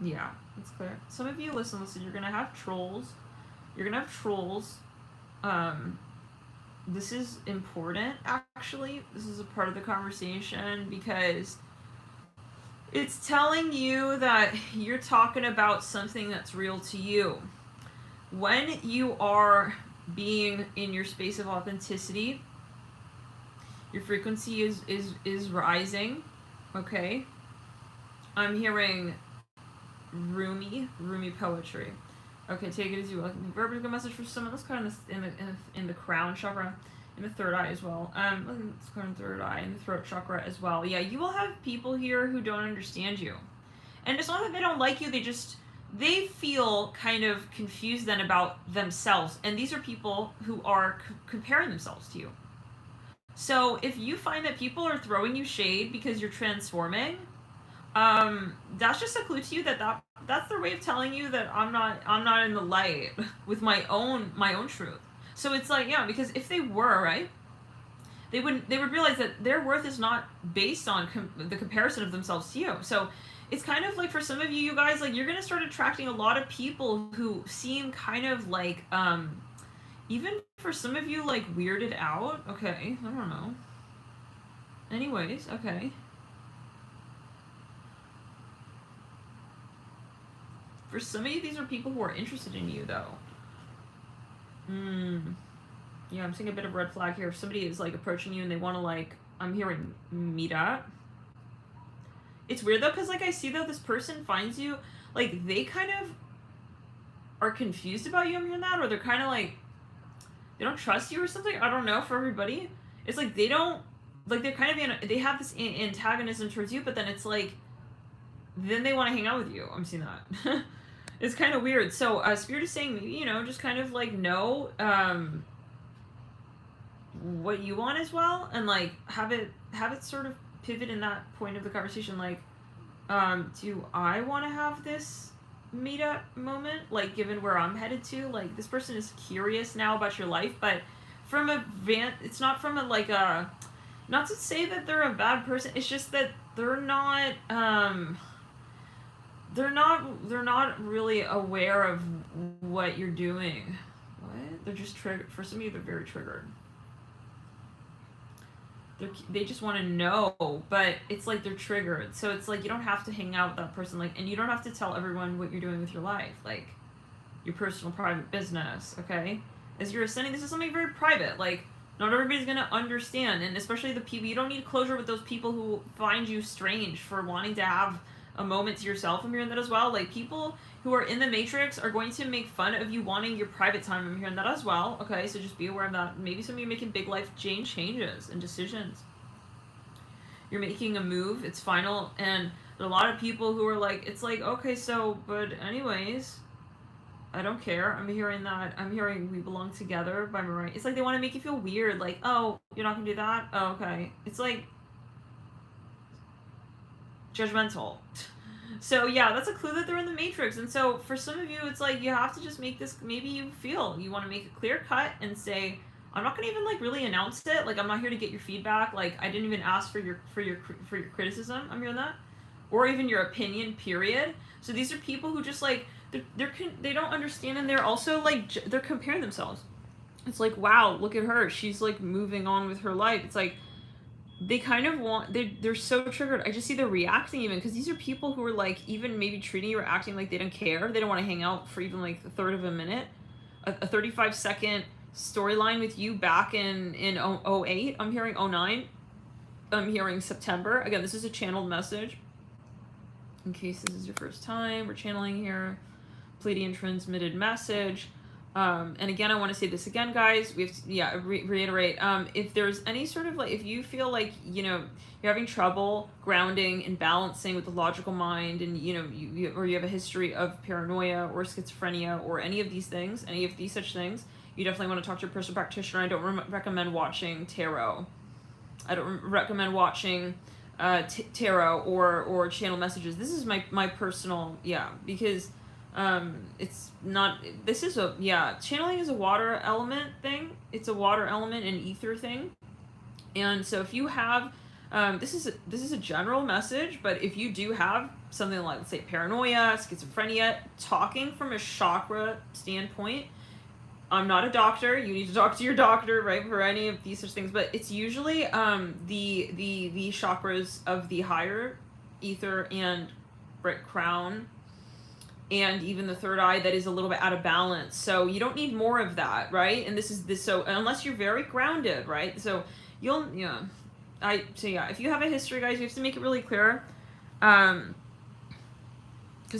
yeah. It's clear. Some of you, listen, you're gonna have trolls. This is important, actually. This is a part of the conversation because it's telling you that you're talking about something that's real to you. When you are being in your space of authenticity, your frequency is rising, okay? I'm hearing Rumi poetry. Okay, take it as you will. Verbal good message for someone. Let's go in the crown chakra, in the third eye as well. Let's go in the third eye, in the throat chakra as well. Yeah, you will have people here who don't understand you, and it's not that they don't like you. They feel kind of confused then about themselves, and these are people who are comparing themselves to you. So if you find that people are throwing you shade because you're transforming, that's just a clue to you that's their way of telling you that I'm not in the light with my own truth. So it's like, yeah, because if they were, right, they would realize that their worth is not based on the comparison of themselves to you. So it's kind of like, for some of you guys, like, you're gonna start attracting a lot of people who seem kind of like, even for some of you, like, weirded out. Okay, I don't know. Anyways, okay. For some of you, these are people who are interested in you, though. Yeah, I'm seeing a bit of red flag here. If somebody is, like, approaching you and they want to, like, I'm hearing meet up. It's weird, though, because, like, I see, though, this person finds you, like, they kind of are confused about you. I'm hearing that, or they're kind of, like, they don't trust you or something. I don't know, for everybody. It's like they don't, like, they're kind of, they have this antagonism towards you, but then it's like, then they want to hang out with you. I'm seeing that. It's kind of weird. So Spirit is saying, maybe, just kind of, like, know what you want as well, and, like, have it sort of pivot in that point of the conversation, like, do I want to have this meetup moment, like, given where I'm headed to? Like, this person is curious now about your life, but from it's not from a, like, a, not to say that they're a bad person, it's just that they're not really aware of what you're doing. What? They're just triggered. For some of you, they're very triggered. They just want to know, but it's like they're triggered. So it's like, you don't have to hang out with that person, like, and you don't have to tell everyone what you're doing with your life, like your personal private business, okay? As you're ascending, this is something very private. Like, not everybody's gonna understand, and especially the people, you don't need closure with those people who find you strange for wanting to have a moment to yourself. I'm hearing that as well. Like, people who are in the matrix are going to make fun of you wanting your private time. I'm hearing that as well. Okay, so just be aware of that. Maybe some of you are making big life changes and decisions. You're making a move, it's final, and there are a lot of people who are like, it's like, okay, so, but anyways, I don't care. I'm hearing that. I'm hearing We Belong Together by Mariah. It's like they want to make you feel weird, like, oh, you're not gonna do that? Oh, okay. It's like judgmental. So yeah, that's a clue that they're in the matrix. And so for some of you, it's like, you have to just make this, maybe you feel you want to make a clear cut and say, I'm not gonna even, like, really announce it. Like, I'm not here to get your feedback. Like, I didn't even ask for your criticism. I'm hearing that, or even your opinion. Period. So these are people who just, like, they don't understand, and they're also, like, they're comparing themselves. It's like, wow, look at her. She's, like, moving on with her life. It's like, they kind of want, they're so triggered. I just see they're reacting, even, because these are people who are, like, even maybe treating you or acting like they don't care. They don't want to hang out for even, like, a third of a minute. A 35-second storyline with you back in 08. I'm hearing 09. I'm hearing September. Again, this is a channeled message. In case this is your first time, we're channeling here. Pleiadian transmitted message. And again, I want to say this again, guys. We have to, reiterate. If there's any sort of, like, if you feel like, you're having trouble grounding and balancing with the logical mind, and, or you have a history of paranoia or schizophrenia or any of these things, any of these such things, you definitely want to talk to a personal practitioner. I don't recommend watching tarot. I don't recommend watching tarot or channel messages. This is my personal, because it's not, this is channeling is a water element thing. It's a water element and ether thing. And so if you have, this is a general message, but if you do have something like, let's say, paranoia, schizophrenia, talking from a chakra standpoint, I'm not a doctor. You need to talk to your doctor, right, for any of these such things. But it's usually the chakras of the higher ether and crown, and even the third eye that is a little bit out of balance. So you don't need more of that, right? And this is this. So unless you're very grounded, right? So you'll if you have a history, guys, you have to make it really clear. Because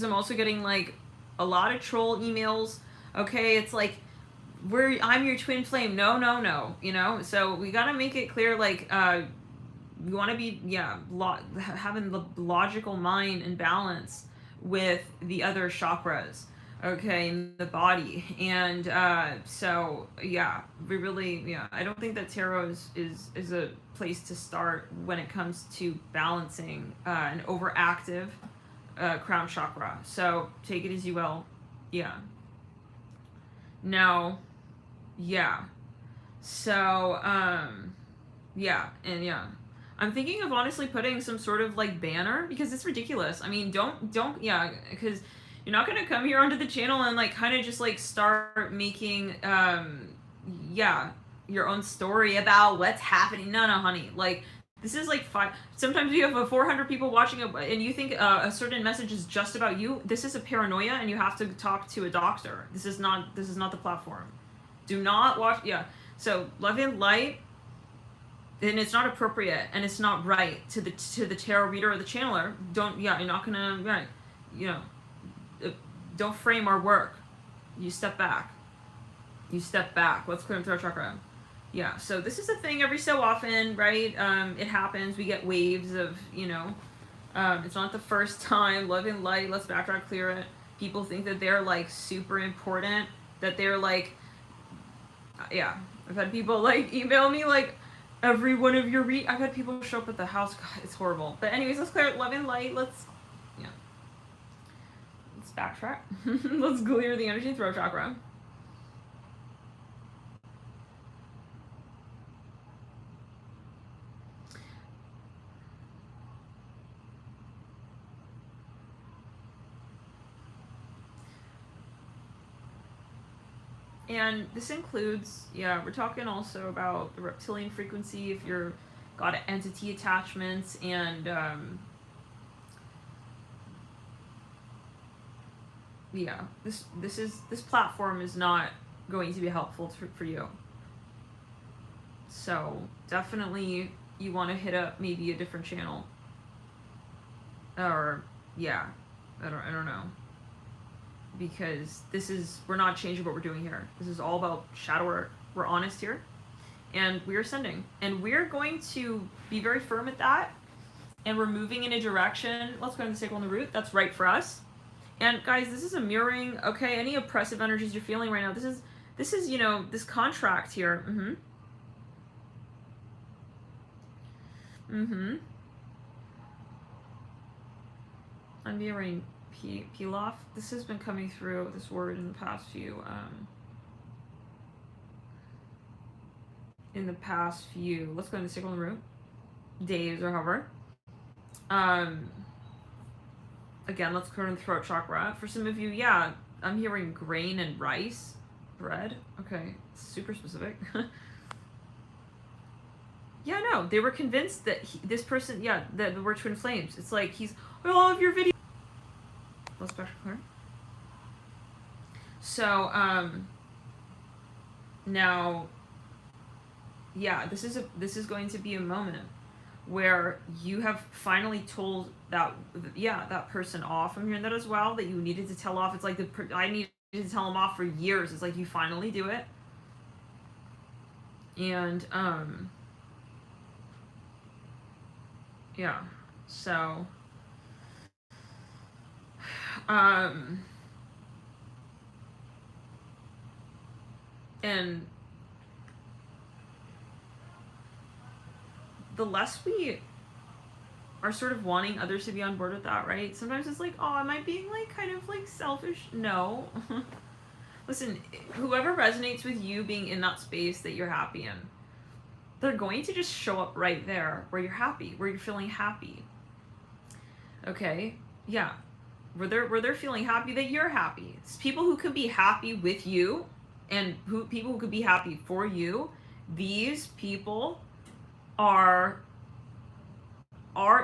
I'm also getting, like, a lot of troll emails. Okay, it's like, I'm your twin flame. No, no, no. You know, so we gotta make it clear, like, we want to be, having the logical mind and balance with the other chakras, okay, in the body. And so yeah, we really, I don't think that tarot is a place to start when it comes to balancing an overactive crown chakra. So take it as you will. Yeah. Now, yeah. So yeah, and yeah, I'm thinking of honestly putting some sort of like banner, because it's ridiculous. I mean, don't because you're not gonna come here onto the channel and like kind of just like start making your own story about what's happening. No, honey. Like, this is like sometimes you have 400 people watching it, and you think a certain message is just about you. This is a paranoia, and you have to talk to a doctor. This is not the platform. Do not watch. Yeah. So love and light. And it's not appropriate, and it's not right to the tarot reader or the channeler. You're not gonna, right, don't frame our work. You step back. Let's clear the throat chakra. Yeah, so this is a thing every so often, right? It happens. We get waves of, it's not the first time. Love and light, let's backtrack, clear it. People think that they're like super important, that they're like, yeah. I've had people like email me like, every one of your I've had people show up at the house. God, it's horrible. But anyways, let's clear it. Love and light. Let's backtrack. Let's clear the energy throat chakra. And this includes, we're talking also about the reptilian frequency, if you're got entity attachments, and this platform is not going to be helpful for you. So definitely you want to hit up maybe a different channel, or I don't know. Because we're not changing what we're doing here. This is all about shadow work. We're honest here, and we're ascending, and we're going to be very firm at that, and we're moving in a direction. Let's go ahead and circle on the root. That's right for us. And guys, this is a mirroring. Okay, any oppressive energies you're feeling right now. This is this contract here. I'm mirroring peel off. This has been coming through, this word, in the past few let's go into circle in the room, days or however. Again, let's clear the throat chakra. For some of you, I'm hearing grain and rice bread. Okay, super specific. No, they were convinced that this person, that we're twin flames. It's like I love your video. Let's back clear. So now, this is going to be a moment where you have finally told that person off. I'm hearing that as well, that you needed to tell off. It's like I needed to tell him off for years. It's like you finally do it. And so and the less we are sort of wanting others to be on board with that, right? Sometimes it's like, oh, am I being like kind of like selfish? No. Listen, whoever resonates with you being in that space that you're happy in, they're going to just show up right there where you're happy, where you're feeling happy. Okay? Yeah. Where they're feeling happy that you're happy. It's people who could be happy with you, and people who could be happy for you. These people are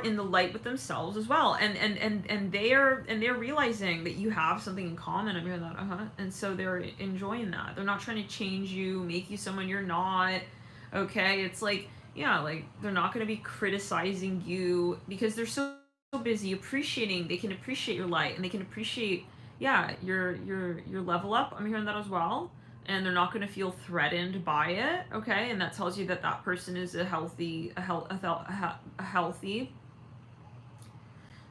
in the light with themselves as well, and they're realizing that you have something in common. I'm hearing that, and so they're enjoying that. They're not trying to change you, make you someone you're not. Okay, it's like, like they're not going to be criticizing you because they're so busy appreciating. They can appreciate your light, and they can appreciate yeah, you're level up. I'm hearing that as well. And they're not going to feel threatened by it, okay? And that tells you that that person is a healthy, a healthy.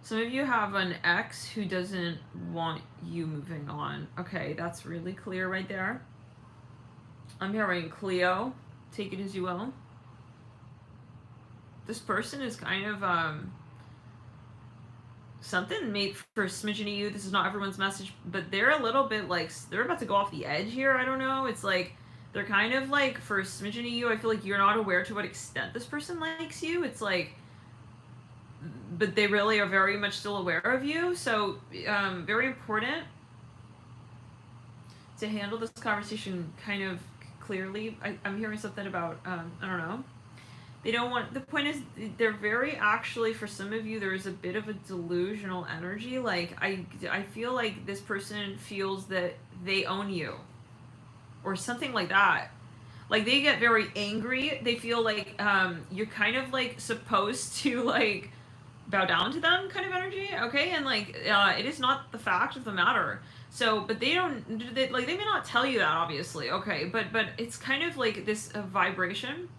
Some of you have an ex who doesn't want you moving on. Okay, that's really clear right there. I'm hearing Cleo. Take it as you will. This person is kind of something made for a smidgen of you. This is not everyone's message, but they're a little bit like they're about to go off the edge here. I don't know. It's like they're kind of like for a smidgen of you. I feel like you're not aware to what extent this person likes you. It's like, but they really are very much still aware of you. So very important to handle this conversation kind of clearly. I'm hearing something about I don't know. They don't want, the point is they're very, actually for some of you there is a bit of a delusional energy. Like I feel like this person feels that they own you or something like that. Like they get very angry. They feel like you're kind of like supposed to like bow down to them kind of energy, okay? And like it is not the fact of the matter. So, but they don't, they may not tell you that, obviously, okay? But it's kind of like this vibration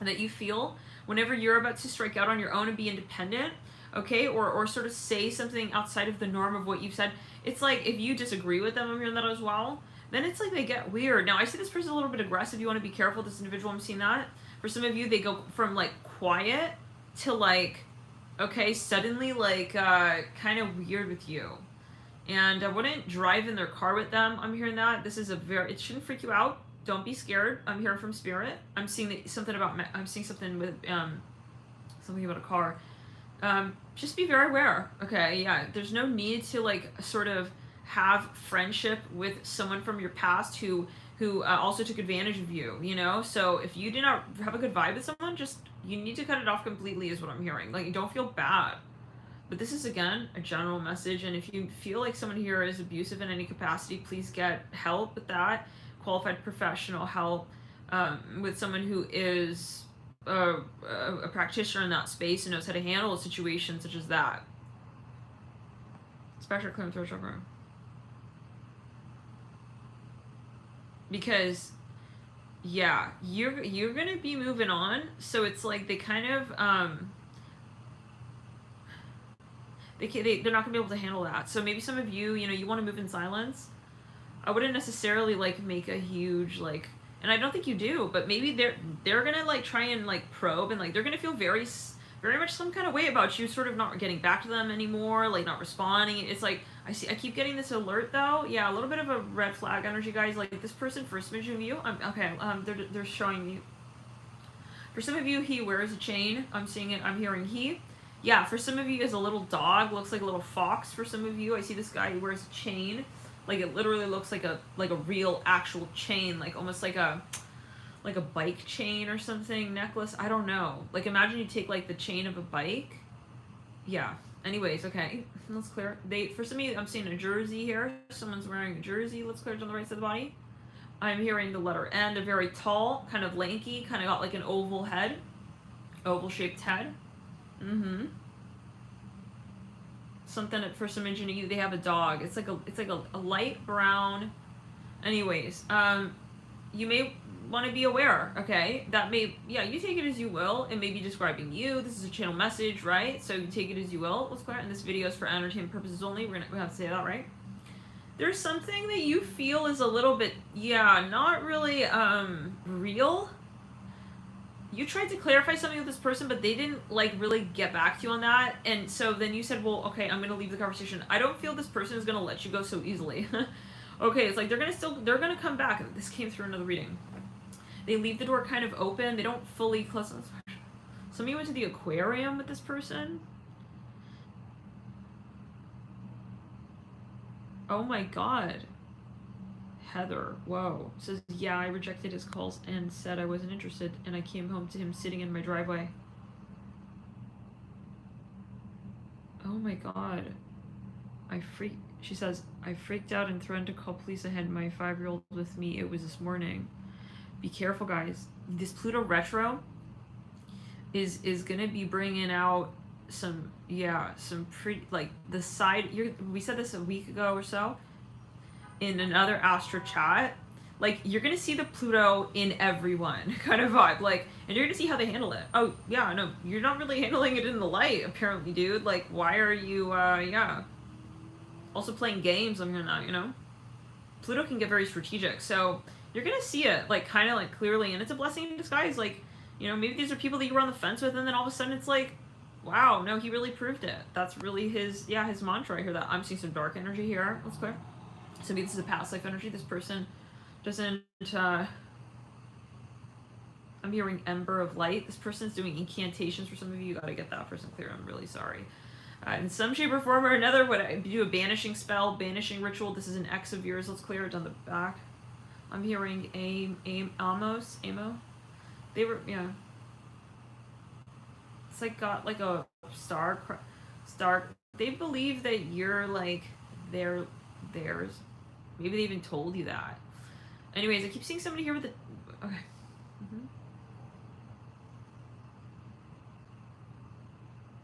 that you feel whenever you're about to strike out on your own and be independent, okay? Or sort of say something outside of the norm of what you've said. It's like if you disagree with them, I'm hearing that as well, then it's like they get weird. Now, I see this person a little bit aggressive. You want to be careful, this individual, I'm seeing that. For some of you, they go from like quiet to like, okay, suddenly like kind of weird with you. And I wouldn't drive in their car with them. I'm hearing that. This is it shouldn't freak you out. Don't be scared. I'm hearing from spirit. I'm seeing something about, I'm seeing something with, something about a car. Just be very aware, okay? Yeah, there's no need to like sort of have friendship with someone from your past who also took advantage of you, you know? So if you do not have a good vibe with someone, just, you need to cut it off completely is what I'm hearing. Like, don't feel bad. But this is, again, a general message, and if you feel like someone here is abusive in any capacity, please get help with that. Qualified professional help with someone who is a practitioner in that space and knows how to handle a situation such as that. Spectral clear throat chakra. Because, yeah, you're gonna be moving on, so it's like they kind of they're not gonna be able to handle that. So maybe some of you, you know, you want to move in silence. I wouldn't necessarily like make a huge like, and I don't think you do, but maybe they're gonna like try and like probe, and like they're gonna feel very much some kind of way about you, sort of not getting back to them anymore, like not responding. It's like I keep getting this alert though. Yeah, a little bit of a red flag energy, guys. Like this person, for a smidgen of you, they're showing me. For some of you, he wears a chain. I'm seeing it. I'm hearing he. Yeah, for some of you, is a little dog, looks like a little fox. For some of you, I see this guy who wears a chain. Like it literally looks like a real actual chain, like almost like a bike chain or something, necklace. I don't know. Like imagine you take like the chain of a bike. Yeah. Anyways, okay. Let's clear. For some of you, I'm seeing a jersey here. Someone's wearing a jersey. Let's clear it on the right side of the body. I'm hearing the letter N, a very tall, kind of lanky, kind of got like an oval head. Oval shaped head. Mm-hmm. Something for some engineer, they have a dog. It's like a light brown. Anyways, you may want to be aware, okay? That may, yeah, you take it as you will. It may be describing you. This is a channel message, right? So you take it as you will. Let's go ahead. And this video is for entertainment purposes only. We have to say that, right? There's something that you feel is a little bit, yeah, not really real. You tried to clarify something with this person, but they didn't like really get back to you on that. And so then you said, well, okay, I'm going to leave the conversation. I don't feel this person is going to let you go so easily. Okay, it's like they're going to come back. This came through another reading. They leave the door kind of open. They don't fully close. Some of you went to the aquarium with this person. Oh my God. Heather, whoa, says, yeah, I rejected his calls and said I wasn't interested, and I came home to him sitting in my driveway. Oh my God. She says, I freaked out and threatened to call police. I had my 5-year-old with me. It was this morning. Be careful, guys. This Pluto retro is gonna be bringing out some pretty, like, the side, we said this a week ago or so. in another astro chat, like, you're gonna see the Pluto in everyone kind of vibe, like, and you're gonna see how they handle it. Oh, yeah, no, you're not really handling it in the light, apparently, dude. Like, why are you, yeah. Also playing games, I'm gonna, you know? Pluto can get very strategic, so you're gonna see it, like, kind of, like, clearly, and it's a blessing in disguise. Like, you know, maybe these are people that you were on the fence with, and then all of a sudden it's like, wow, no, he really proved it. That's really his, yeah, his mantra. I hear that. I'm seeing some dark energy here. That's clear. So maybe this is a past life energy. This person doesn't, I'm hearing Ember of Light. This person's doing incantations for some of you. You gotta get that person clear. I'm really sorry. In some shape or form or another, would I do a banishing spell, banishing ritual? This is an ex of yours. Let's clear it on the back. I'm hearing Amo. They were, yeah. It's like got like a star. They believe that you're like theirs. Maybe they even told you that. Anyways, I keep seeing somebody here with a. Okay.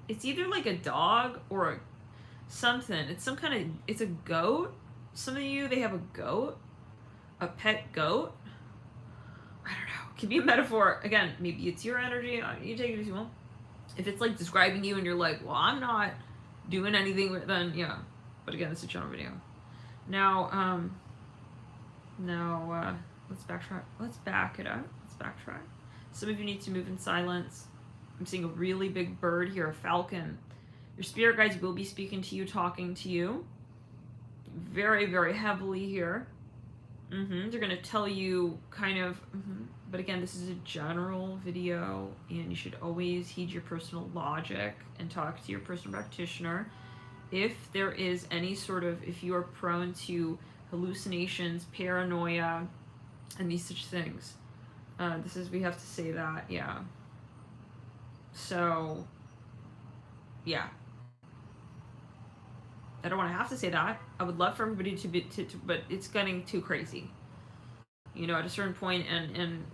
It's either like a dog or a something. It's some kind of. It's a goat. Some of you, they have a goat, a pet goat. I don't know. It could be a metaphor. Again, maybe it's your energy. You take it as you want. If it's like describing you and you're like, well, I'm not doing anything, then yeah. But again, it's a general video. Now, let's backtrack. Let's back it up. Let's backtrack. Some of you need to move in silence. I'm seeing a really big bird here, a falcon. Your spirit guides will be speaking to you, talking to you. Very, very heavily here. They're going to tell you kind of, but again, this is a general video, and you should always heed your personal logic and talk to your personal practitioner. If there is any sort of, if you are prone to hallucinations, paranoia, and these such things, this is, we have to say that, yeah. So, yeah. I don't want to have to say that. I would love for everybody to be, but it's getting too crazy. You know, at a certain point, and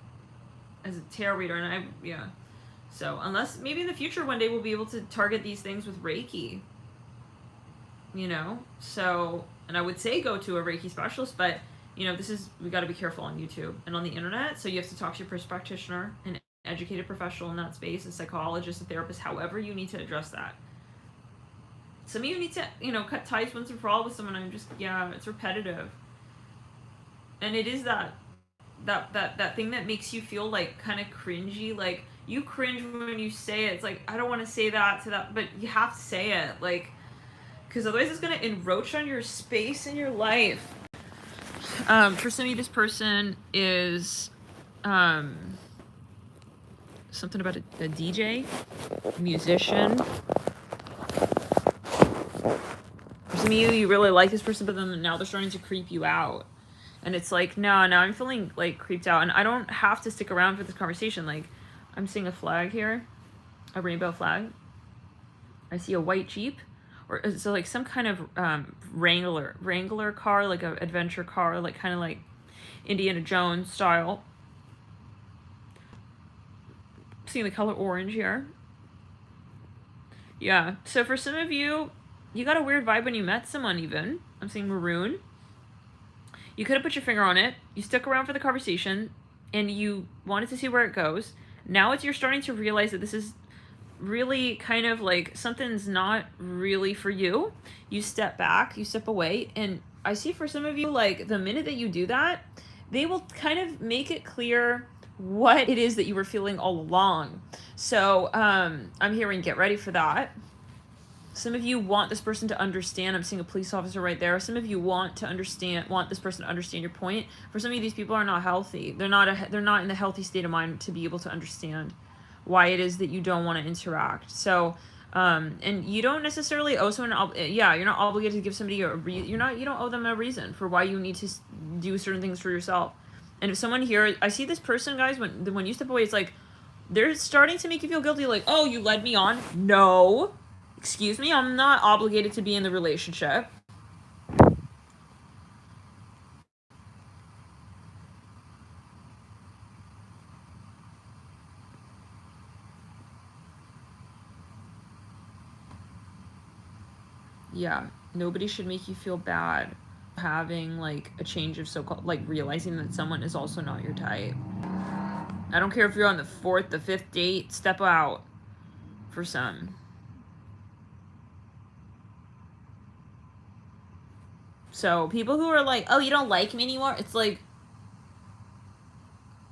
as a tarot reader, and yeah. So, unless, maybe in the future, one day we'll be able to target these things with Reiki. You know? So, and I would say go to a Reiki specialist, but, you know, we got to be careful on YouTube and on the internet, so you have to talk to your personal practitioner, an educated professional in that space, a psychologist, a therapist, however you need to address that. Some of you need to, you know, cut ties once and for all with someone. Yeah, it's repetitive. And it is that thing that makes you feel like kind of cringy. Like, you cringe when you say it. It's like, I don't want to say that to that, but you have to say it. Like, because otherwise it's going to encroach on your space in your life. For some of you, this person is something about a DJ, musician. For some of you, you really like this person, but then now they're starting to creep you out. And it's like, no, I'm feeling like creeped out. And I don't have to stick around for this conversation. Like, I'm seeing a flag here, a rainbow flag. I see a white Jeep. Or so like some kind of Wrangler car, like an adventure car, like kind of like Indiana Jones style. Seeing the color orange here. Yeah, so for some of you, you got a weird vibe when you met someone even. I'm seeing maroon. You could have put your finger on it. You stuck around for the conversation, and you wanted to see where it goes. Now you're starting to realize that this is really kind of like something's not really for you. You step back, you step away, and I see for some of you, like, the minute that you do that, they will kind of make it clear what it is that you were feeling all along. So I'm hearing get ready for that. Some of you want this person to understand. I'm seeing a police officer right there. Some of you want this person to understand your point. For some of you, these people are not healthy. They're not in the healthy state of mind to be able to understand why it is that you don't want to interact. So, and you don't necessarily owe someone, you're not obligated to give somebody you don't owe them a reason for why you need to do certain things for yourself. And if someone here, I see this person, guys, when you step away, it's like, they're starting to make you feel guilty, like, oh, you led me on. No. Excuse me, I'm not obligated to be in the relationship. Yeah, nobody should make you feel bad. having like a change of so-called, like realizing that someone is also not your type. I don't care if you're on the 4th, the 5th date, step out for some. So people who are like, oh, you don't like me anymore, it's like,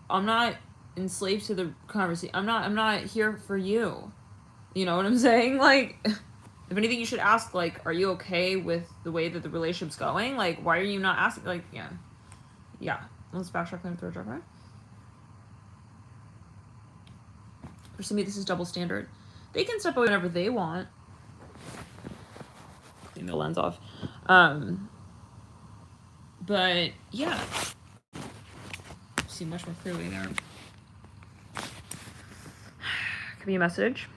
I'm not enslaved to the conversation. I'm not here for you. You know what I'm saying? Like, if anything, you should ask, like, are you okay with the way that the relationship's going? Like, why are you not asking? Like, yeah. Let's backtrack on the 3rd chakra. For some of you, this is double standard. They can step away whenever they want. Clean the lens off. But yeah, see much more clearly there. Could be a message.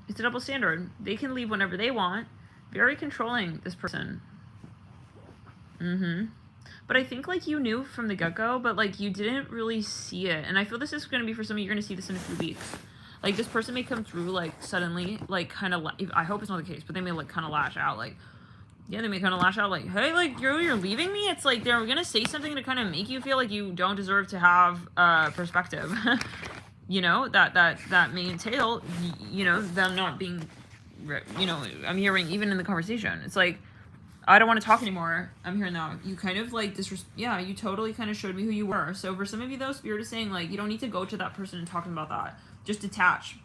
It's a double standard. They can leave whenever they want. Very controlling, this person. But I think like you knew from the get-go, but like you didn't really see it. And I feel this is going to be for some of you, you're going to see this in a few weeks. Like this person may come through like suddenly, like kind of, I hope it's not the case, but they may like kind of lash out. Like, yeah, they may kind of lash out like, hey, like you're leaving me. It's like they're going to say something to kind of make you feel like you don't deserve to have perspective. You know, that may entail, you know, them not being, you know, I'm hearing even in the conversation, it's like, I don't want to talk anymore. I'm here now. You kind of like you totally kind of showed me who you were. So for some of you though, Spirit is saying like, you don't need to go to that person and talking about that. Just detach.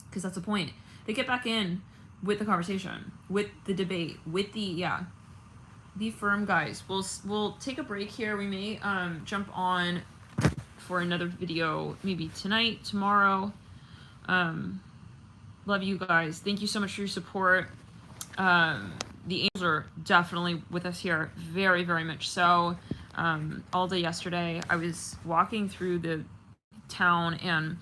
Because that's the point. They get back in with the conversation, with the debate, with the, be firm, guys. We'll take a break here. We may jump on for another video maybe tonight, tomorrow. Love you guys. Thank you so much for your support. The angels are definitely with us here, very, very much so. All day yesterday, I was walking through the town and,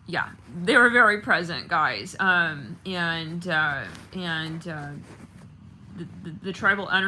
yeah, they were very present, guys. The tribal energy